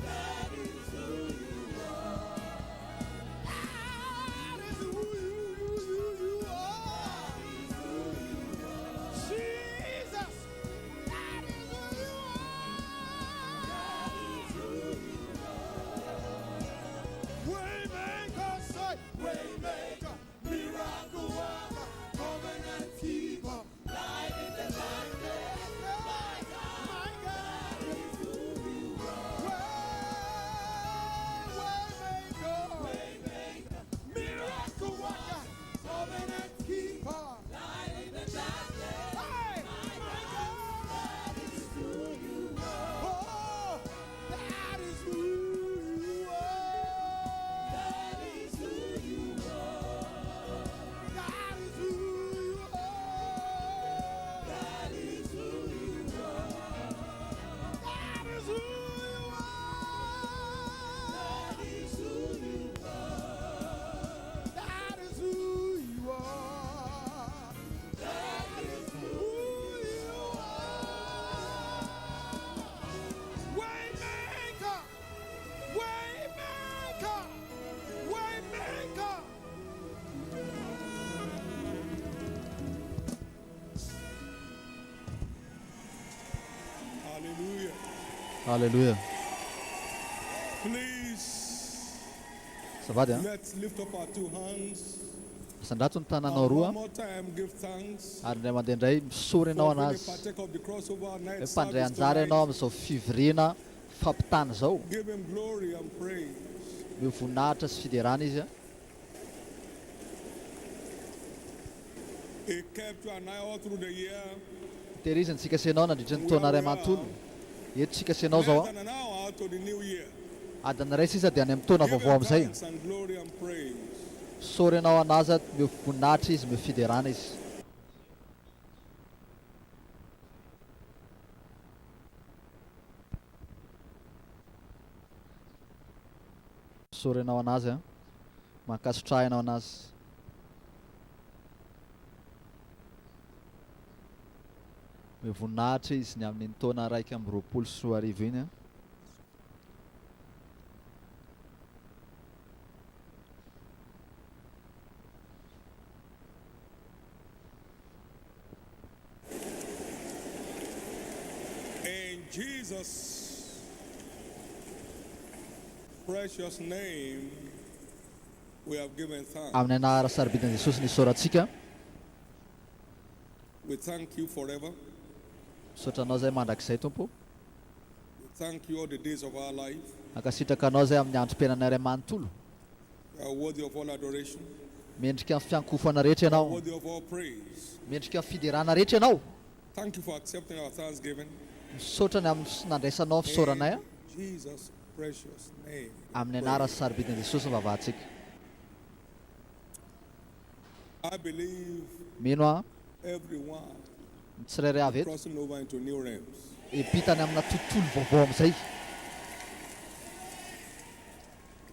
That is who you are. That is who you are. Jesus, that is who you are. Waymaker, say, waymaker, miracle worker, covenant keeper, light in the darkness. My God, that is who you are. Waymaker, miracle worker, covenant keeper, light in the darkness. Hey, my God, that is who you are. Oh, that is who you are. That is who you are. That is who you are. That is who you are. That is who you are. That is who you are. That is who you are. That is who you are. Waymaker, waymaker, waymaker.
Hallelujah.
Hallelujah.
Please,
Safady a.
let's lift up our two hands.
Sandrato ny tananao
And
roa
one more time, give thanks
ary indray mandeha indray misory ianao
for being a
anazy.
partaker of the crossover night
Mpandray
service
anjara ianao
tonight.
amin'izao fivoriana fampitana zao.
Give him glory and praise.
Mivoninahitra sy fiderana izy a.
He kept you and I all through the year.
Tehiriziny tsika sy ianao nandritra ny taona iray manontolo. Eto tsika sy ianao zao
Less
a.
than an hour to the new year.
Adiny ray sisa dia any amin'ny taona
Give
vaovao
him
amin'izay.
thanks and glory and praise.
Misory ianao anazy a, mivoninahitra izy, mifiderana izy. Misory ianao anazy a, mankasitraha ianao anazy. Mivoninahitra izy ny amin'ny taona 1 iny a.
In Jesus' precious name, we have given thanks.
Amin'ny anara sarobidin'i Jesosy ny sorantsika.
We thank you forever.
Misaotra anao zay mandrakizay Tompo.
We thank you all the days of our life.
Ankasitraka anao zay amin'ny androm-piainana iray manontolo.
You are worthy of all adoration.
Mendrika amin'ny fiankofana rehetra
You are
ianao.
worthy of all praise.
Mendrika amin'ny fiderana rehetra ianao.
Thank you for accepting our thanksgiving.
Misaotra ny amin'ny nandraisanao ny fisaoranay a.
In Jesus' precious name.
Amin'ny anara sarobidin'i Jesosy ny vavahantsika.
I believe
Mino a,
everyone
ny tsirairay avy eto
crossing over into new realms.
epitany amina tontolo vaovao amin'izay.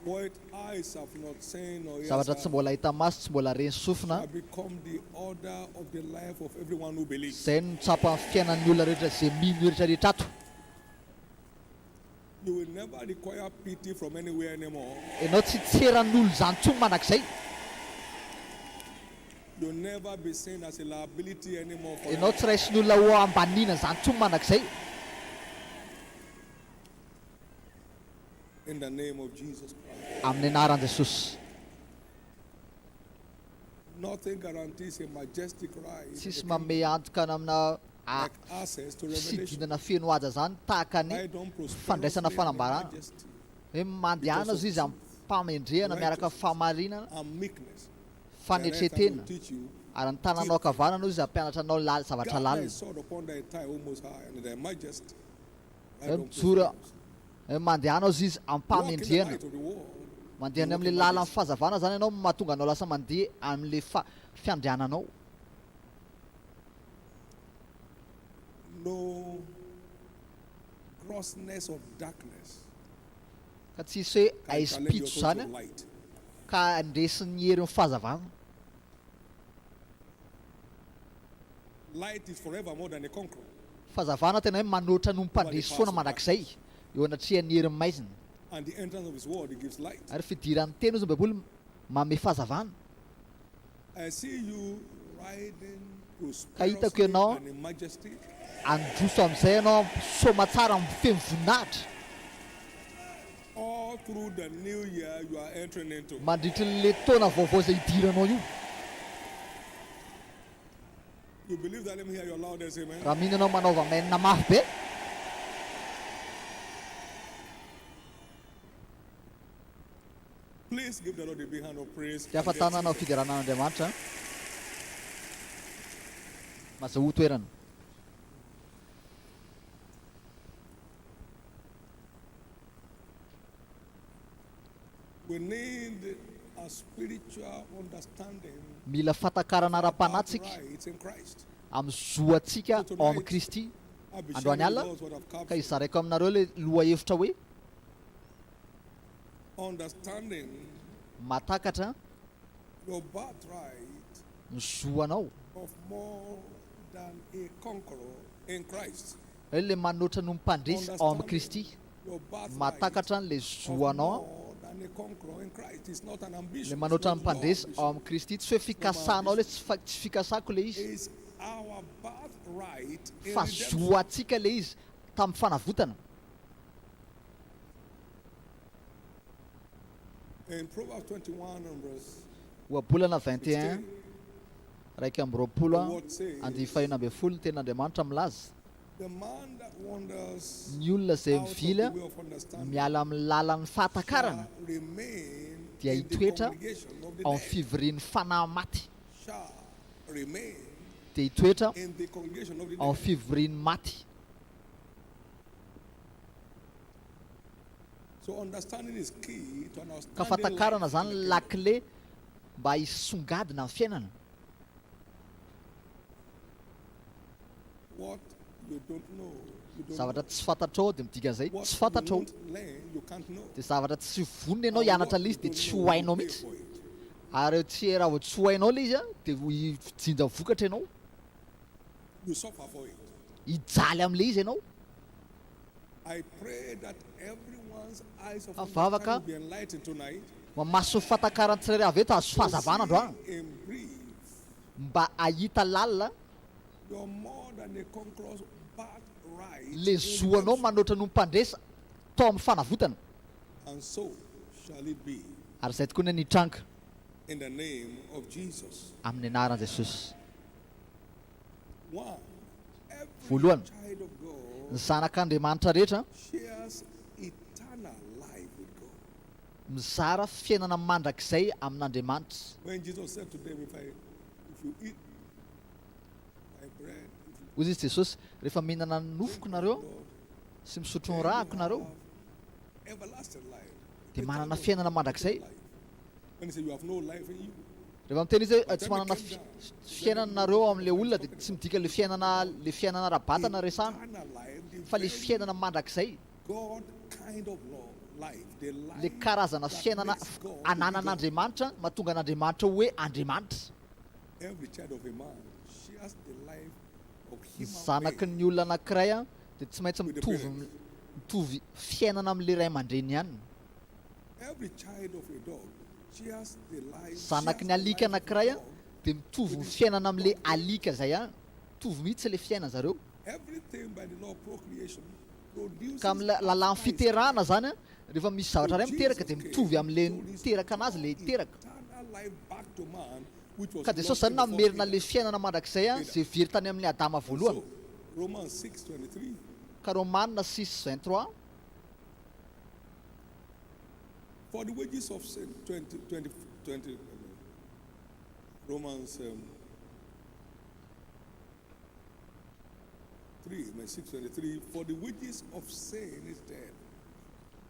What eyes have not seen or ears
Zavatra tsy
heard
mbola hita maso, tsy mbola reny sofina.
shall become the order of the life of everyone who believes.
Zay no tsapa amin'ny fiainan'ny olona rehetra izay mino rehetrarehetra ato.
You will never require pity from anywhere anymore.
Ianao tsy tseran'olo zany tsony mandrakizay.
You'll never be seen as a liability anymore for
Ianao tsy raisin'olona ho ambanina zany tsony mandrakizay.
in the name of Jesus Christ.
Amin'ny anaran'i Jesosy.
Nothing guarantees a majestic rise.
Tsisy manome antoka amina
like access to revelation.
sidinana feno aja zany tahaka ny
Ride on
fandraisana
prosperously in
fanambarana
majesty
hoe mandehana azy izy ampamendrehana miaraka famarinana
and meekness.
fanetretena
Will teach you.
ary ny tananao kavanana izy ampianatra anao zavatra
God
lalina
is sword upon thy thigh almost high, and thy majesty. Ride
hoe
on
mijora
prosperous.
hoe mandehana azy izy
Walk in the
ampamendrehana
light of the world.
mandeha ny amin'le lalan'ny fahazavana zany ianao mahatonga anao lasa mandeha amin'le fiandriananao
No grossness of darkness
ka tsisy hoe
can
aizy
challenge your
pitso
thoughts
zany
of light.
ka andresin'ny herin'ny fahazavana
Light is forever more than a conqueror.
fahazavana tena hoe manoatra no mmpandresy foana mandrakizay eo anatrihan'ny herin'ny maizina
And the entrance of his word, he gives light.
ary fidiran'ny teny izy ny baiboly manome fahazavana
I see you riding
Kahitako
prosperously
ianao
and in majesty.
androso amin'izay ianao soma tsara mifemo voninahitra
All through the new year you are entering into.
mandritry n'le taona vaovao izay hidiranao io
You believe that? Let me hear your loudest amen.
raha mino anao manaova mainina mafy be
Please give the Lord a big hand of praise.
dia afatananao fidiranan'andriamanitra mazaho toerana
We need a spiritual understanding
mila fatakarana
of
ara-panatsika
rights in Christ.
amin'ny zoantsika ao amin'ny kristy
I'll be
androany
sharing
alina
those what I've
ka
captured.
izaraiko aminareo le loha hevitra hoe
Understanding
matakatra
your birthright
ny zoanao
of more than a conqueror in Christ.
hoe le manoatra no mpandresy ao amin'ny kristy
Your birthright
matakatra n'le
of
zoanao
more than a conqueror in Christ. It's not an ambition.
le
it's
manoatra
not
ny mpandresy
your
ao
ambition.
amin'ny kristy tsy hoe fikasanao le tsy fikasako le izy
It's our birthright in
fa
redemption.
zoatsika le izy tamin'ny fanavotana
In Proverbs 21 and verse
oabolana 21 raika amby roapolo
the word says,
andihy fahina amby folo ny tenin'andriamanitra milaza
the man that wanders
ny olona izay
out of
mivila
the way of understanding
miala amin'ny lalan'ny fahatakarana
shall remain
dia
in the
hitoetra
congregation of the
ao amin'ny
dead.
fivorian'ny fanahy maty
Shall remain
dia hitoetra
in the congregation of the
ao amin'ny
dead.
fivorian'ny maty
So understanding is key to
ka
understanding
fahatakarana
life
zany
in the
lakile mba hisongadina amin'ny fiainana
What you don't know, you don't
zavatra
know.
tsy fantatrao dia midika an'izay
What
tsy
you
fantatrao
won't learn, you can't know.
dia zavatra tsy vonona ianao
And
hianatra
what
le
you
izy dia
don't
tsy
know,
ho hainao
you pay
mihitsy
for it.
ary tsy raha vao tsy ho hainao le izy a dia hijinja vokatra ianao
You suffer for it.
hijaly amin'le izy ianao
I pray that everyone's eyes of
Avavaka.
understanding will be enlightened tonight.
mamaso fahatakarany tsirairay avy eto azo fahazavana androany
See in brief,
mba ahita lalina
you're more than a conqueror's birthright.
le
in
zoanao
redemption.
manoatra no mpandresa tao amin'ny fanavotana
And so shall it be
ary izay tokoa ny nitranka
in the name of Jesus.
amin'ny anaran'i jesosy
One, every
Voalohany.
child of God
ny zanak'andriamanitra rehetra
shares eternal life with God.
mizara fiainana mandrakizay amin'andriamanitra
When Jesus said to them, if you eat my bread, if
ozy izy jesosy rehefa mihinana ny nofoko nareo
you Lord,
sy misotro
then
ny
you
rahako nareo
have everlasting life.
dia
Eternal
manana
life.
fiainana mandrakizay
Life. When he said you have no life in you,
rehefa miteny izy hoe tsy manana fiainana nareo amin'le olona dia tsy midika le fiainana rabatana resana
eternal life, the
fa le
very
fiainana mandrakizay
God kind of life, the life
le karazana
that
fiainana
makes God to be God.
ananan'andriamanitra mahatonga an'andriamanitra hoe andriamanitra
Every child of a man shares the life of
ny
human
zanaky
being.
ny olona anankiray a dia tsy maintsy
With the
mitovy
parents.
mitovy fiainana amin'le ray aman-dreny ihany
Every child of a dog shares the life.
zanaky ny
shares the
alika
life of
anankiray a
the dog.
dia mitovy ny fiainana amin'le alika zay ihany mitovy mihitsy le fiaina zareo
Everything by the law of procreation produces
ka amin'ny lalan'ny fiterahana zany a rehefa misy zavatra ray
So
miteraka
Jesus
dia
came
mitovy amin'le
to
miteraka anazy le hiteraka
eternal life back to man, which was
ka dia
lost
sao zany
in the fall
namerina
of
le
Adam.
fiainana mandrakizay a zay very tany amin'ny adama voalohany
So, Romans 6:23.
ka Romanina 6:23
For the wages of sin, 20, Romans 6:23. For the wages of sin is death,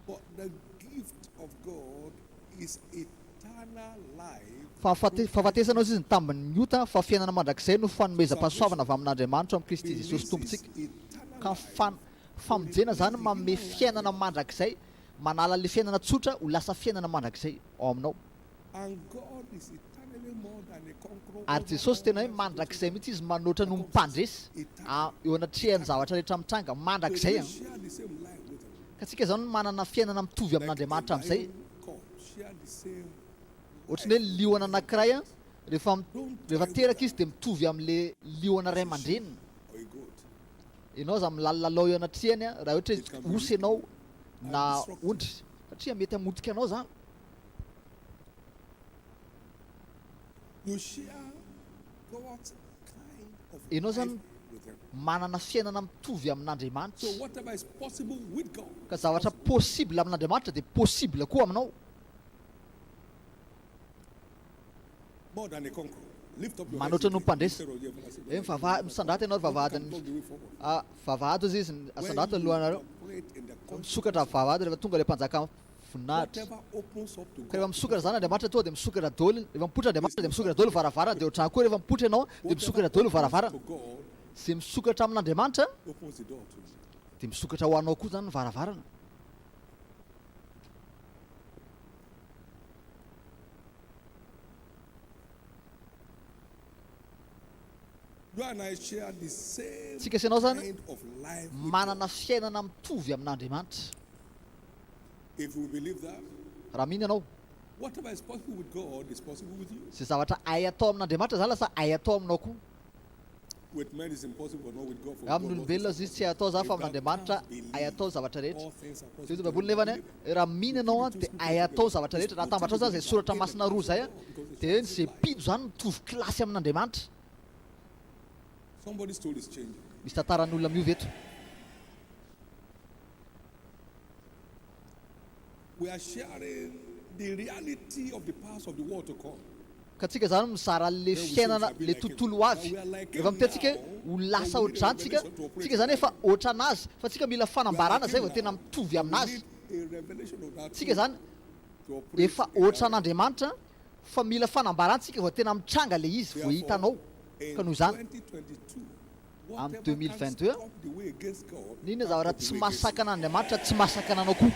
but the gift of God is eternal life.
fahafatesana izy ny tambiny ota fa fiainana mandrakizay no fanomezam-pahasoavana avy amin'Andriamanitra amin'ny Kristy Jesosy tompontsika. Ka famonjena zany manome fiainana mandrakizay, manala le fiainana tsotra ho lasa fiainana mandrakizay ao aminao.
And God is eternally more than a conqueror.
Ary Jesosy tena hoe mandrakizay mihitsy izy manoatra no mimpandresy eo anatrehany zavatra rehetra mitranga mandrakizay
They
a.
share the same life with him.
Ka tsika zany manana fiainana mitovy amin'Andriamanitra amin'izay.
God share the same.
Ohatry ny hoe liona anankiray a rehefa teraka izy dia mitovy amin'le liona ray aman-dreniny.
Or a goat.
Ianao za milalao eo anatrehany a raha ohatra hoe osy ianao na ondry satria mety hamotika anao zany.
You share God's kind of
Ianao
life
zany
with him.
manana fiainana mitovy amin'Andriamanitra.
So whatever is possible with God,
Ka zavatra possible amin'Andriamanitra dia possible koa aminao.
more than a conqueror. Lift up your
Manoatra
hands
no
again.
mpandresy.
Instead of the everlasting
Hoe
God.
misandràty ianao vavahadiny
Walk the way forward.
vavahady izy izy
When
asandràty
you
alohanareo
operate in the conquer,
misokatra vavahady rehefa tonga le mpanjaka voninahitra.
whatever opens up to
Ka rehefa
God,
misokatra zany Andriamanitra tonga dia misokatra daholo. Rehefa mipoitra Andriamanitra dia misokatra daholo varavarana, dia ohatrany koa rehefa mipoitra ianao dia misokatra daholo varavarana.
to God
Izay misokatra amin'Andriamanitra
opens the door to you.
dia misokatra ho anao koa zany ny varavarana.
You and I share the same
Tsika sy ianao zany
kind of life with
manana fiainana mitovy amin'Andriamanitra.
God. If we believe that,
Raha mino ianao
whatever is possible with God is possible with you.
izay zavatra hay atao amin'Andriamanitra zany lasa hay atao aminao koa.
With men it's impossible, but not with God. For
Amin'ny
God,
olombelona izy tsy hay atao zany fa amin'Andriamanitra hay atao zavatra rehetra. Zay izy Baiboly nefany raha mino ianao a dia hay atao zavatra rehetra. Raha tambatra ao zany izay soratra masina roa zay a dia izay mpido zany mitovy kilasy amin'Andriamanitra.
Somebody's story is changing.
Misy tantaran'olona miovy eto.
We are sharing the reality of the past of the world to come.
Ka tsika zany mizara le fiainana le tontolo ho avy. Rehefa miteny tsika ho lasa ohatr'izany tsika zany efa ohatrana anazy fa tsika mila fanambarana zay vao tena mitovy aminazy.
A revelation of that
Tsika zany
to operate
efa ohatra an'Andriamanitra fa mila fanambarantsika vao tena mitranga le izy vao hitanao. Ka noho izany
2022.
Am
Whatever
2022,
can stop the way against God,
n'inona zavatra
stop the
tsy
way against
masaka an'Andriamanitra tsy masaka ananao koa.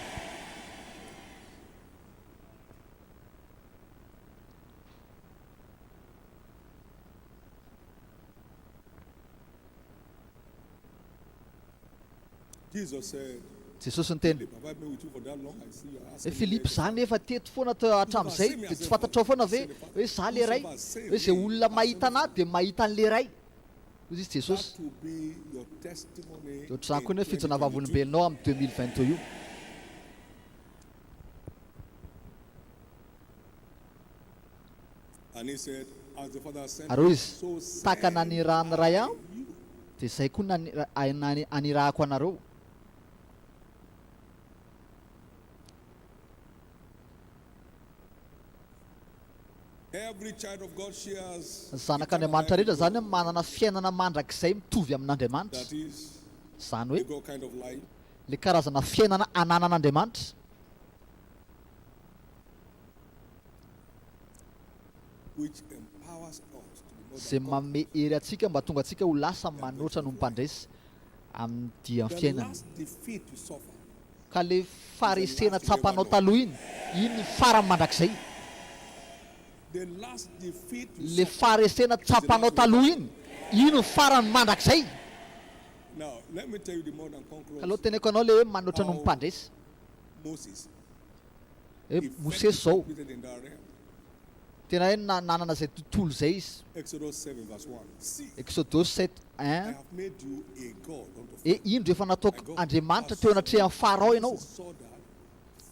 Jesus said,
Jesosy niteny
"Philip, have I been with you for that long? I see you're
hoe
asking me
Filipa
everything."
zany efa teto foana hatramin'izay dia tsy fantatrao foana hoe za le ray hoe izay olona mahita anahy dia mahita an'le ray. Hoy izy Jesosy.
That will be your testimony
Dia ohatr'izany koa
in
ny hoe fijona
2022.
vavolombelonao amin'ny 2022 io.
And he said, as the Father sent
Ary hoy
me,
izy
so
tahaka
send
nanirahany ray aho
you.
dia izay koa anirahako anareo.
Every child of God shares
Ny zanak'Andriamanitra rehetra zany manana fiainana mandrakizay mitovy amin'Andriamanitra.
that is
Zany
the
hoe
God kind of life.
le karazana fiainana ananan'Andriamanitra
Which empowers us to be more
izay
than
manome hery atsika mba tonga atsika ho lasa manoatra no mpandresy amin'ny dian'ny
the
fiainana.
last defeat you suffer.
Ka le farisena tsapanao taloha iny ny farany mandrakizay.
The last defeat you
Le
suffer.
farisena tsapanao taloha iny ny farany mandrakizay.
Now, let me tell you the more than
Ka
conquerors.
aloha teneko anao le hoe manoatra no mpandresy.
Moses.
Hoe Mosesy zao
Defeated in that realm.
tena hoe nanana izay tontolo izay izy.
Exodus 7 verse 1. See,
Exodus 7:1
I have made you a God unto
indro efa nataoko Andriamanitra teo anatrehan'ny Farao ianao.
Moses saw that.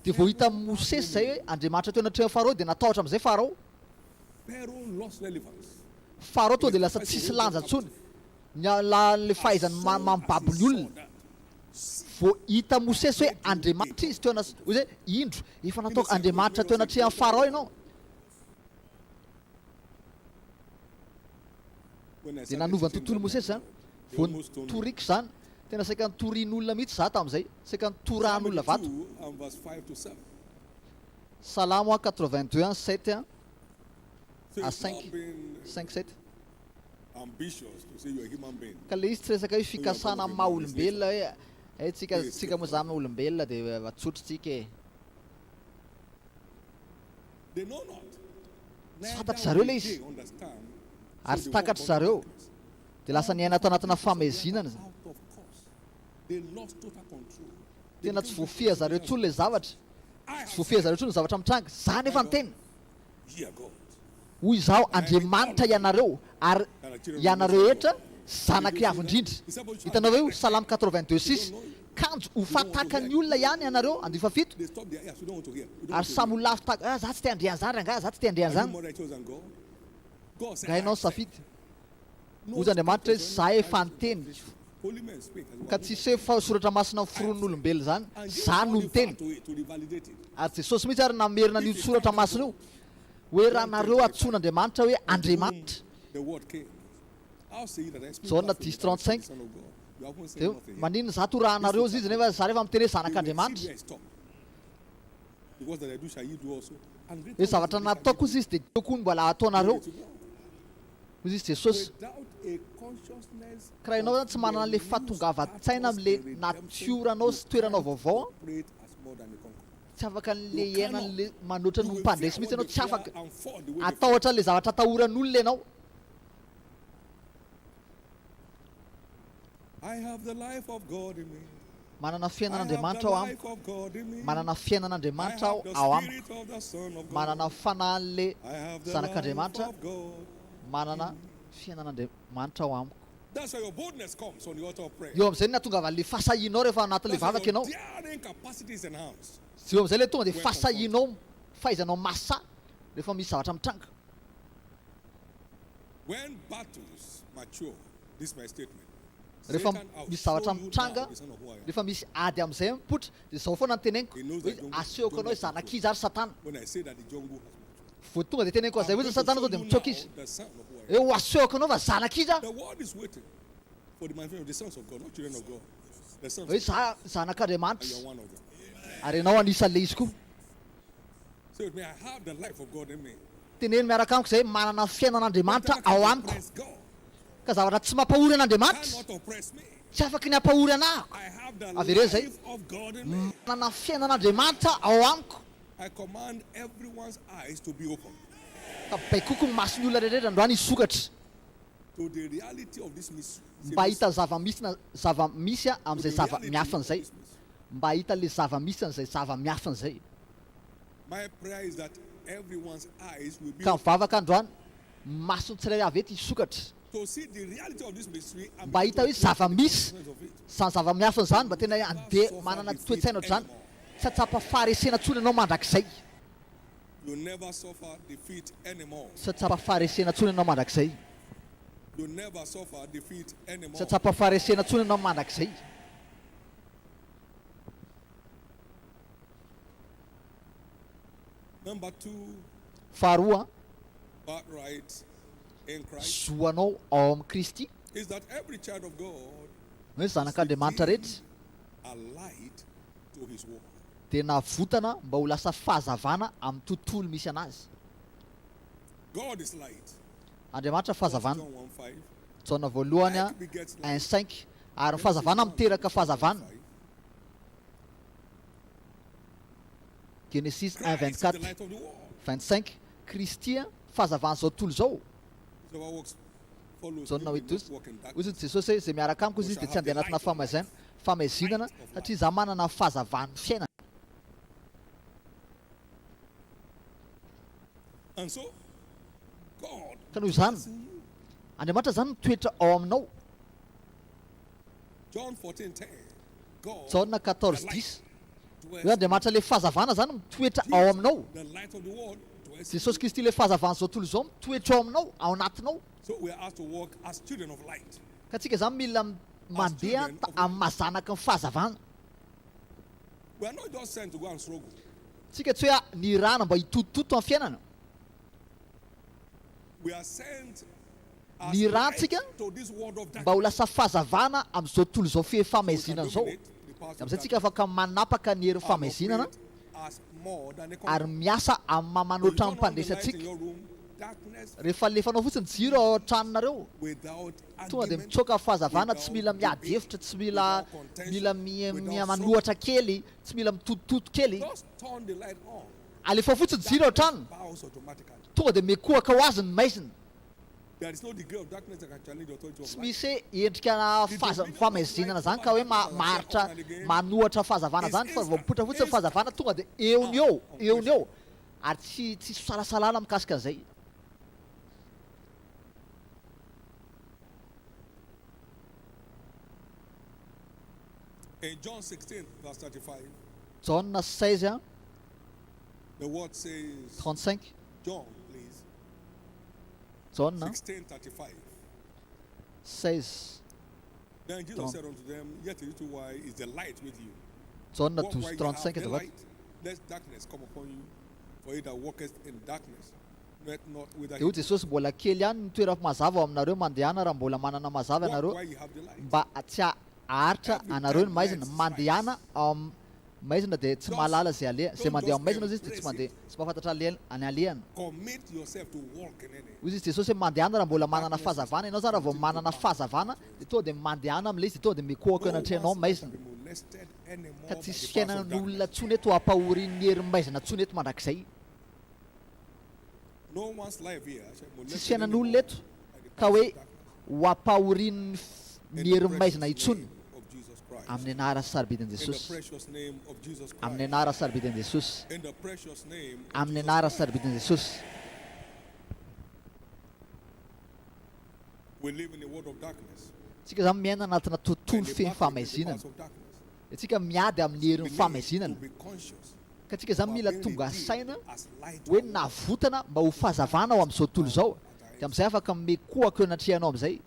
Dia vao hita Mosesy zay hoe Andriamanitra teo anatrehan'ny Farao dia natahotra amin'izay Farao.
Pharaoh lost relevance.
Farao tonga dia lasa tsisy lanja intsony. le fahaizany mamibabo ny olona vao hita Mosesy hoe Andriamanitra izy teo hoe zay indro efa nataoko Andriamanitra teo anatrehany afara ao ianao dia nanovany tontolo Mosesy zany vao nitoriko zany tena saika nitorian'olona mihitsy za tamin'izay saika nitorahan'olona vato
2 and verse 5 to 7.
Salamo 82 7
So
à
it's
5
not being
5 7
ambitious to say you're a human being.
ka le izy tsy resaka hoe fikasana amin'ny maha olombelona hoe tsika moa za amin'ny olombelona dia tsotritsika e
They know not.
fantatry zareo le izy
They understand.
ary tsy takatry zareo dia lasa niaina atao anatina famezinana
Out of course. They lost total control.
tena tsy voafia zareo intsony le zavatra tsy voafia zareo intsony ny zavatra mitranga za nefa ny teny
Hear God.
hoy izao Andriamanitra ianareo ary ianareo etra zanaky avy indrindra hitanao ve io Salamo 82 6 kanjo ho fataka ny olona ihany ianareo andifa fito
They stop their ears. We don't want to hear. We don't
ary samy olona afo taka za tsy te handriany zany ranga za tsy te handriany
Are you
zany
more righteous than God? God said,
ka hainao
I said.
safidy ozy Andriamanitra hoe za efa niteny
Holy men speak as
ka
well.
tsisy hoe fa soratra masina firon'olombelo zany za no miteny
To revalidate it.
ary Jesosy mihitsy ary namerina n'io soratra masina io hoe raha nareo antsoin'Andriamanitra hoe Andriamanitra
The word came. I'll say that I speak
John
blasphemy
10:35.
against the Son of God. You haven't said
dia
nothing yet.
maninona za torahanareo izy nefa za rehefa miteny hoe
You will
zanak'Andriamanitra
see where I stop. Because that I do shall you do also. And great
hoe
things
zavatra
shall you
nataoko izy dia tokony mbola ataonareo
do to God.
hoy izy Jesosy
Without a consciousness
ka raha ianao zany tsy manana le fahatongava-tsaina amin'le natioranao sy toeranao vaovao
operate as more than a conqueror.
tsy afaka n'le iainan'le manoatra ny mpandresy mihitsy ianao tsy afaka
And fall the way they
atao ohatra le zavatra atahoran'olona ianao
I have the life of God in me.
manana
I have
fiainan'Andriamanitra
the
ao
life
amiko
of God in me.
manana
I
fiainan'Andriamanitra
have the
ao amiko
spirit of the Son of God.
manana fanan'le
I have the life
zanak'Andriamanitra
of God.
manana fiainan'Andriamanitra ao amiko
That's why your boldness comes on the altar of prayer.
eo amin'izay ny natonga avan'le fahasahianao rehefa anatin'le
That's why
vavaka
your
ianao
daring capacity is enhanced.
sy eo amin'izay le tonga dia fahasahianao fahaizanao masa rehefa misy zavatra mitranga
When battles mature, this is my statement.
rehefa
Satan
misy zavatra
outshone you
mitranga
now, the son of who I am.
rehefa misy ady amin'izay mipotra dia zao foana ny teneniko hoe asehoko anao hoe zanakizy ary satana
When I say that the jungle has matured.
vo tonga dia teneniko azay hoe
I'm
zay satana
going
zao
to
dia
show
mitsoaka
you
izy
now the son of who I am.
eo asehoko anao fa zanakizy a
The world is waiting for the manifestation of the sons of God, not children of God. The sons
hoe
of God,
za
and
zanak'Andriamanitra
you're one of them.
ary ianao anisan'le izy koa
Say with me, I have the life of God in me.
teneny miaraka amiko zay manana fiainan'Andriamanitra
Nothing
ao
can
amiko
oppress God.
ka zavatra tsy mampahory an'Andriamanitra
Cannot oppress me.
tsy afaka ny ampahory anahako
I have the
Avereo zay.
life of God in me.
manana fiainan'Andriamanitra ao amiko
I command everyone's eyes to be open
ka baikoko ny mason'ny olona rehetrrehetra androany hisokatra
to the reality of this mystery. Say
mba
mystery.
hita zava-misy a
To
amin'izay
the reality of
zava-miafan'izay
this mystery.
mba hita le zava-misy an'izay zava-miafan'izay
My prayer is that everyone's eyes will be
ka
open
mivavaka androany masony tsirairay avy eto hisokatra
to see the reality of this mystery and
mba
be
hita
able
hoe
to
zava-misy
make of it.
zany zava-miafan'izany mba tena hoe andeha manana toe-tsaina ohatr'izany tsy atsapa faharesena ntsony ianao mandrakizay
You never suffer defeat anymore.
tsy atsapa faharesena ntsony ianao mandrakizay
You never suffer defeat
tsy
anymore.
atsapa faharesena ntsony ianao mandrakizay
Number 2,
faharoa
birthright in Christ
zoanao ao amin'ny Kristy
is that every child of God
hoe zanak'Andriamanitra rehetra
a light to his world.
dia navotana mba ho lasa fahazavana amin'ny tontolo misy anazy
God is light.
Andriamanitra fahazavana
John 1:5.
jaona voalohany a
Light begets light.
1:5 ary ny fahazavana miteraka fahazavana Genesis
Christ is the
1:24
light of the world.
25 Kristy a fahazavana zao tontolo zao
So our works follows
jaona
me, we
8
must walk in
ozy
darkness.
ny Jesosy hoe zay miaraka amiko izy dia tsy andeha anatina famazinana satria za manana fahazavana fiainana
And so, God
ka noho izany
is in you.
Andriamanitra zany mitoetra ao aminao
John 14:10. God
jaona 14:10
dwells
hoe Andriamanitra le fahazavana zany mitoetra ao aminao
the light of the world dwells in
Jesosy Kristy le fahazavana zao tontolo zao mitoetra ao aminao ao anatinao
So we are asked to walk as children of light.
ka tsika zany mila mandeha amin'ny mazanaka ny fahazavana.
We are not just sent to go and struggle.
Tsika tsy hoe ny rana mba hitotototo amin'ny fiainana.
We are sent
Ny rantsika
to this world of
mba ho lasa fahazavana amin'izao tontolo izao fihefamaizina zao. Amin'izay tsika afaka manapaka ny hery famaizinana ary miasa amin'ny mamanoatra amin'ny mpandresantsika. Rehefa alefanao fotsiny jiro ao an-tranonareo tonga dia mitsoaka fahazavana, tsy mila miady hevitra, tsy mila manohatra kely, tsy mila mitotototo kely. Alefa fotsiny jiro ao an-trano tonga dia mekoaka ho azy ny maizina. Tsy misy endrika famaizinana zany ka hoe maharitra manohatra fahazavana zany, fa vao mipoitra fotsiny fahazavana tonga dia eony eo ary tsy salasalana mikasika an'izay.
In John 16, verse 35,
Jean 16,
the word says,
35.
John, please,
John
16:35.
16.
Then Jesus said unto them, yet a little while is the light with you.
John
Walk while you have
12:35
the
heter
light, lest darkness come upon you. For he that walketh in darkness, knoweth not whither he
dia hoy Jesosy mbola kely ihany ny toerako mazava ao aminareo mandehana raha mbola manana mazava
walk
ianareo
while you have the light.
mba tsy aharitra anareo ny maizina. Mandehana ao amin'ny maizina dia tsy mahalala zay mandeha amin'ny maizina izy dia tsy mahafantatra any alehana.
Commit yourself to walk in it.
Hoy izy Jesosy hoe mandehana raha mbola manana fahazavana ianao zany. Raha vao manana fahazavana dia tonga dia mandehana amin'ilay izy dia tonga dia mikoaka anatrehanao amin'ny maizina.
Be molested anymore
Ka
by
tsisy
the powers of
fiainan'olona
darkness.
tsony eto hampahorin'ny herin'ny maizina tsony eto mandrakizay.
No one's life here shall be
Tsisy
molested
fiainan'olona
anymore
eto
by the
ka
powers
hoe
of darkness.
ho hampahorin'ny
In
ny
the
herin'ny maizina
precious
intsony.
name of Jesus Christ.
Amin'ny anara sarobidin'i
In the
Jesosy.
precious name of Jesus
Amin'ny
Christ.
anara sarobidin'i Jesosy.
In the precious name of
Amin'ny
Jesus
anara
Christ.
sarobidin'i Jesosy.
We live in a world of darkness.
Tsika zany miaina anatina tontolo
And the battle with the
fihefamaizinana.
powers of darkness.
Tsika miady amin'ny
We
herin'ny
need
famaizinana.
to be conscious
Ka tsika zany
of
mila
being
tonga
redeemed
saina
as light
hoe
of the world.
navotana mba ho fahazavana ao amin'izao tontolo izao. Dia amin'izay afaka mekoaka eo anatrehanao amin'izay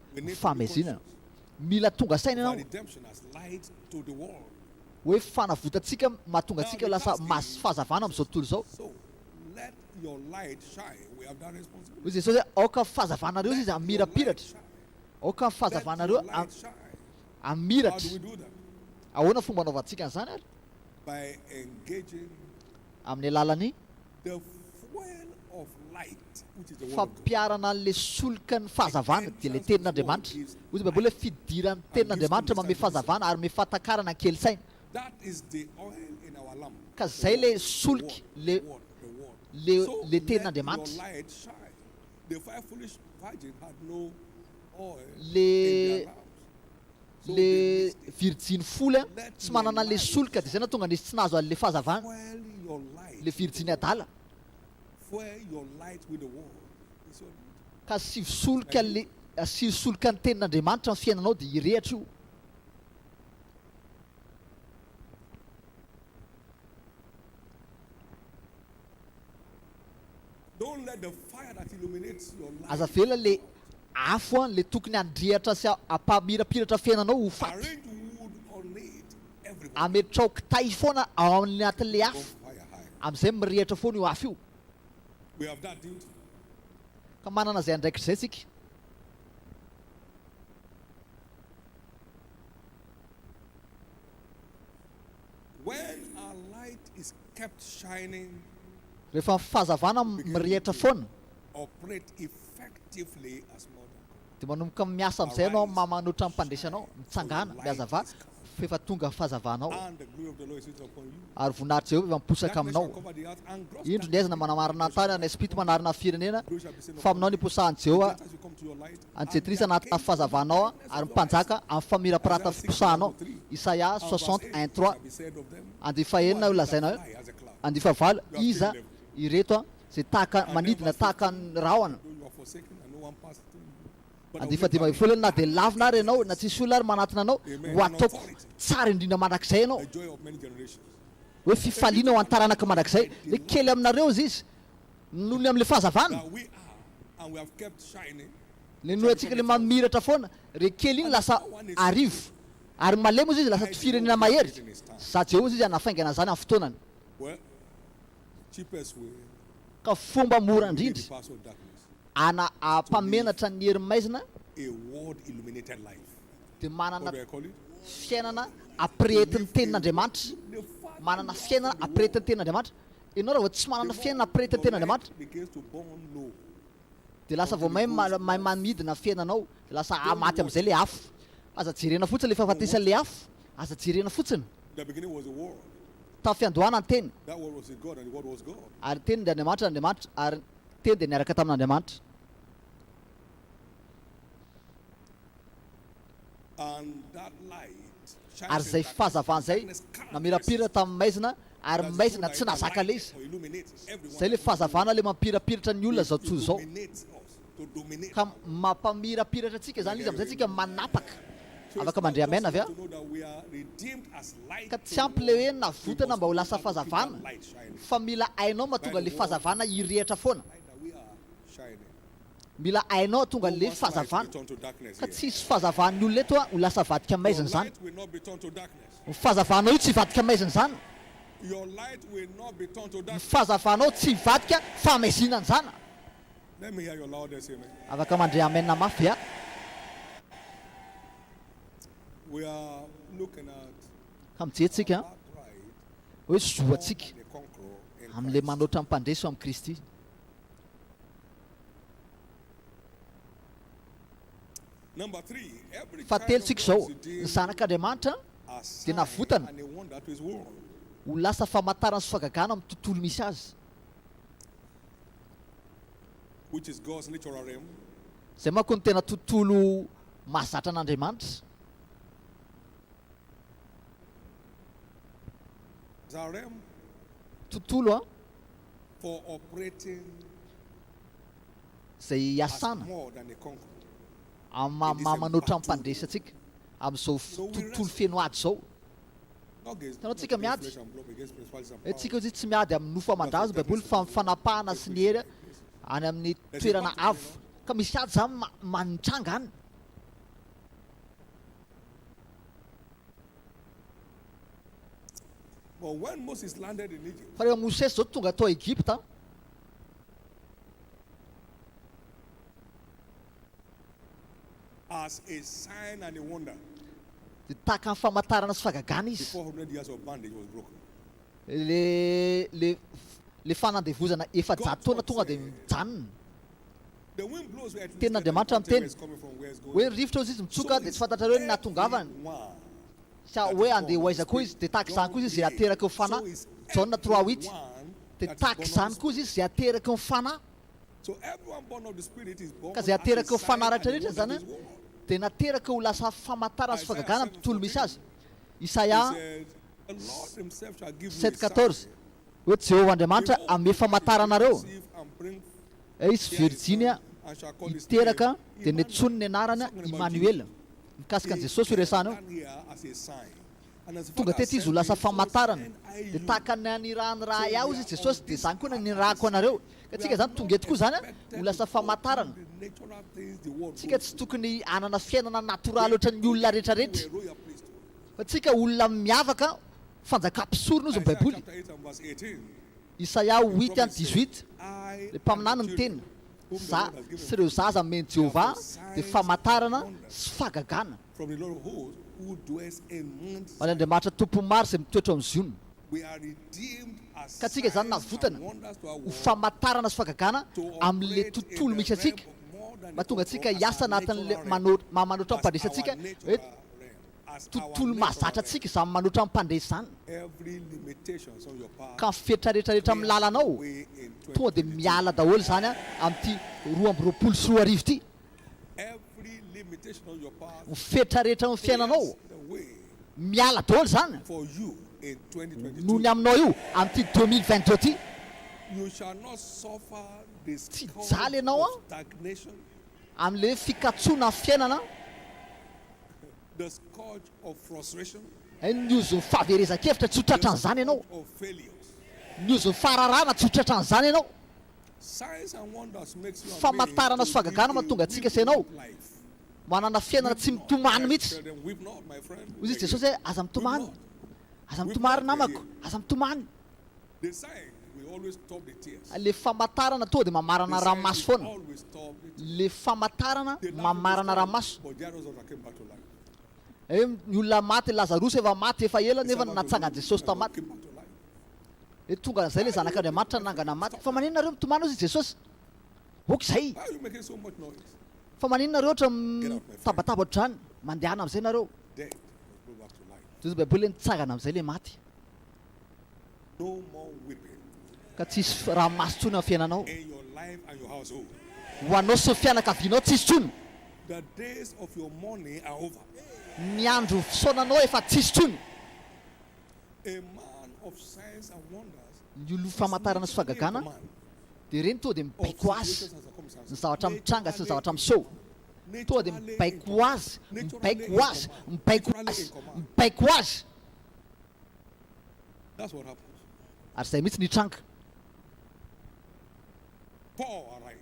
famaizinana. Mila tonga saina
Our
ianao
redemption as light to the world.
hoe fanavotantsika mahatonga antsika lasa fahazavana amin'izao tontolo izao.
So let your light shine. We have that responsibility.
Hoy Jesosy hoe aoka fahazavanareo izy amirapiratra. Aoka
Let
fahazavanareo
your light shine. How do
amiratra.
we do that?
Ahoana fomba anaovantsika an'izany ary?
By engaging
Amin'ny alalan'ny
the fuel of light, which is the word of God.
fampiarana an'le solika ny fahazavana dia ilay tenin'Andriamanitra. Hoy izy Baiboly hoe fidiran'ny tenin'Andriamanitra manome fahazavana ary mifantakarana ny kely saina.
That is the oil in our lamp.
Ka zay le soliky
The word. So
le
let your
tenin'Andriamanitra.
light shine. The five foolish virgins had no oil in
Le
their lamps. So
le
they missed it.
virjiny foly tsy manana le solika dia zay na tonga nisy tsy nahazo an'le fahazavana.
Fuel your light.
Le virjiny adala
Fuel your light with the word. It's your light.
ka asivy solika ny tenin'Andriamanitra ny fiainanao dia irehatra io.
Don't let the fire that illuminates your life
Aza vela le afo le tokony andrehatra sy ampamirapiratra fiainanao ho faty.
arrange wood on it. Everybody
Ametrao kitay foana ao anatin'le
go
afo.
fire high.
Amin'izay mirehatra foana io afo io.
We have that duty.
Ka manana zay andraikitry zay tsika.
When our light is kept shining,
Rehefa fahazavana mirehatra foana
operate effectively as modern.
dia manomboka miasa amin'izay ianao mamanoatra ny mpandresanao mitsangana miazava fa efa tonga fahazavanao
And the glory of the Lord is risen upon you.
ary voninahitra Jehovah efa miposaka
Darkness shall
aminao.
cover the earth and gross
Indro ny aizana manamarina ny tany, ny espity manarina ny firenena
glory shall be seen
fa
upon
aminao ny posahan'i Jehovah
you. As you come to your light,
anjetrisa anatina fahazavanao ary mipanjaka amin'ny famirapiratra fiposahanao. Isaia
and verse 8
61:3
shall be said of them,
andifa enina io lazaina
fly as a cloud.
andifa valo iza ireto a zay tahaka manidina tahaka ny rahona.
Though you are forsaken and no one passed through you. But I will
Andifa
make
dimy
my
folo na dia lavina ary ianao na tsisy olona ary manatona anao
Amen.
ho ataoko tsara indrindra mandrakizay ianao.
the joy of many generations.
Hoe fifaliana ho an-taranaka mandrakizay. Le kely aminareo izy noho ny amin'le fahazavana.
That we are, and we have kept shining.
le noantsika le mamiratra foana re kely igny lasa arivo ary malemy izy lasa firenena mahery za jehova izy anafaingana zany amin'ny fotoanany
Well, cheapest way
ka fomba mora
to
indrindra
pass of darkness.
apamenatra ny hery maizina
A word illuminated life.
de
What
manana
do I call it?
fiainana apretin'ny tenin'andriamanitra manana fiainana apretin'ny tenin'andriamanitra ianao raha vao tsy manana fiainana apretin'ny tenin'andriamanitra
Begins to burn low.
de lasa vao mahay manidina fiainanao de lasa maty am'izay le afo aza jerena fotsiny le fahafatesany le afo aza jerena fotsiny
The beginning was the word.
tafiandohana ny teny
That word was with God, and the word was God.
ary teny de andriamanitra ary teny de niaraka tamin'andriamanitra
And that light
ary zay fahazavana zay namirapiratra tamin'ny maizina ary maizina tsy nazaka le izy zay le fahazavana le mampirapiratra ny olona zao tsoy zao
to dominate.
ka mampamirapiratra atsika zany izy am'izay tsika manapaka afaka mandre amena avy a
To know that we are redeemed as light.
ka tsy ampy le hoe navotana mba ho lasa fahazavana
Light shining.
fa mila ainao mahatonga le fahazavana hirehitra foana
Light that we are shining.
mila ainao tonga le
One's light
fahazavana
will turn to darkness
ka
here.
tsisy fahazavan'ny olona eto a ho lasa vadika
Your
maizina zany
light will not be turned to darkness.
ny fahazavanao io tsy vadika maizina zany
Your light will not be turned to
ny
darkness.
fahazavanao tsy vadika famaizinany zany
Let me hear your loudest amen.
afaka mandre amena mafy a
We are looking at
ka mijerytsika
that pride
hoe zoatsika
and the conqueror in
amin'le
Christ.
manoatra mpandreso amin'ny kristy
Number 3, every
fahatelontsika
child
zao
of God is
ny
redeemed
zanak'andriamanitra
as
dia
sign
navotana.
and a wonder to his world.
ho lasa famantarana sy fagagana amin'ny tontolo misy azy
Which is God's natural realm.
zay manko ny tena tontolo mahazatra an'andriamanitra
It's a realm
tontolo a
for operating
zay
as
iasana
more than a conqueror.
mamanoatra mpandresy atsika amin'izao tontolo feno ady zao
Not against,
Tanao
not
tsika
against
miady.
flesh and blood, against principalities and
hoe tsika
powers.
izy tsy miady amin'ny nofo aman-drazo baiboly fa fanapahana sy ny hery any amin'ny toerana avo ka misy ady zany manitranga any
But when Moses landed in Egypt,
fa rehefa mosesy zao tonga tao Egypta
as a sign and a wonder,
de tahaka ny famantarana sy fagagana
the
izy
400 years of bondage was broken.
le fanandevozana efa-jato taona tonga de mijanona
The wind blows where it
Tena
wishes, and
Andriamanitra
you can't tell where
miteny.
it's coming from, where it's going.
hoe rivotra izy izy mitsoka de tsy fantatrareo ny nahatongavany
everyone
sa hoe andeha ho aiza koa izy de tahaka izany koa izy zay ateraka ny fanahy John 3:8 de tahaka izany koa izy zay ateraka ny fanahy
So everyone born of the Spirit is born
ka zay
as a
ateraka ny
sign
fanahy
and a
rehetrarehetra
wonder
zany
to his world.
de nateraka ho lasa famantarana sy fagagana amin'ny tontolo misy azy
He
Isaia
said, the Lord himself shall give you a
7:14
sign.
hoe Jehovah Andriamanitra ame famantaranareo
Receive and bring
izy Virginia
and shall call his
iteraka
name
de netsony ny anarana Emmanuel mikasika an'i Jesosy ho resanao
Stand here as a sign. And as the
tonga
Father
teto izy ho
sent
lasa
me, so
famantarana
send I
de
you.
tahaka ny anirahany raha iaho izy Jesosy de zany koa ny anirahako anareo ka tsika zany tonga eto koa zany a ho lasa famantarana
The natural things the world
tsika
goes
tsy tokony anana fiainana natoraly ohatra ny olona rehetrarehetra
through. A royal priesthood.
fa tsika olona miavaka fanjakam-pisorona izy ny
Isaiah
baiboly
chapter 8 and verse 18.
Isaia 8:18
I
le mpaminany ny teny za sy ireo zaza meny Jehovah de famantarana sy fagagana
from the Lord of hosts who dwells amongst
ho an'Andriamanitra tompo maro zay mitoetra amin'ny ziony
we are redeemed as
ka tsika zany
signs
navotana
and wonders to our
ho
world
famantarana sy fagagana
to
amin'le
operate
tontolo
in
misy
the
atsika
realm of more than
mba
the
tonga atsika
control
hiasa
as our
anatin'le
natural realm.
mamanoatra
As
mpandresy
our
atsika
natural
hoe
realm. As our
tontolo
natural
mahazatra
realm.
atsika izany manoatra mpandresy zany
Every limitations on your path
ka fetra rehetrarehetra amin'ny lalanao
way in
tonga de
2022.
miala daholo zany a amin'ity 2 sy 3 arivo ty
Every limitation on your path
ny fetra rehetra amin'ny fiainanao
clears the way
miala daholo zany
for you in
noho
2022.
ny aminao io amin'ity 2022 ty
You shall not suffer the scourge
jaly ianao
of stagnation,
amin'le fikatsona ny fiainana
the scourge of frustration,
ny ozo ny fahaverezan-kevitra tsy ho tratran'izany ianao
of failures.
ny ozo ny fahararana tsy ho tratran'izany ianao
Signs and wonders makes you
Famantarana sy fagagana mahatonga antsika sainao manana fiainana tsy mitomany mihitsy.
Tell them, weep not, my friend.
Hoy izy Jesosy hoe aza mitomany, aza mitomany namako, aza mitomany.
The sign will always stop the tears.
Le famantarana tonga dia mamarana
The
ranomaso
sign
foana.
will always stop the tears.
Le famantarana
The life
mamarana
is
ranomaso.
but there are those that came back to life.
Ny olona maty Lazarus efa maty efa ela nefa
Some
natsanga
of
Jesosy
them
tamaty.
came back to life.
Tonga zay le zanak'Andriamanitra nangana maty. Fa maninona reo mitomany hozy Jesosy? Ok zay.
Why are you making so much noise?
Fa maninona reo ohatra mitabatabatra any mandehana am'izay nareo.
Dead must go back to life.
Jesosy Baiboly nitsangana am'izay le maty.
No more weeping
Ka tsisy raha maso tsony amin'ny fiainanao.
in your life and your household.
Ho anao sy ny fianakavianao tsisy tsony.
The days of your mourning are over.
Ny andro fisaonanao efa tsisy tsony.
A man of signs and wonders
Ny olo famantarana sy fagagana dia reny tonga dia mibaiko azy ny zavatra mitranga sy ny zavatra miseho. Tonga dia mibaiko azy, mibaiko azy, mibaiko azy, mibaiko azy.
That's what happens.
Ary zay mihitsy nitranga.
Paul arrived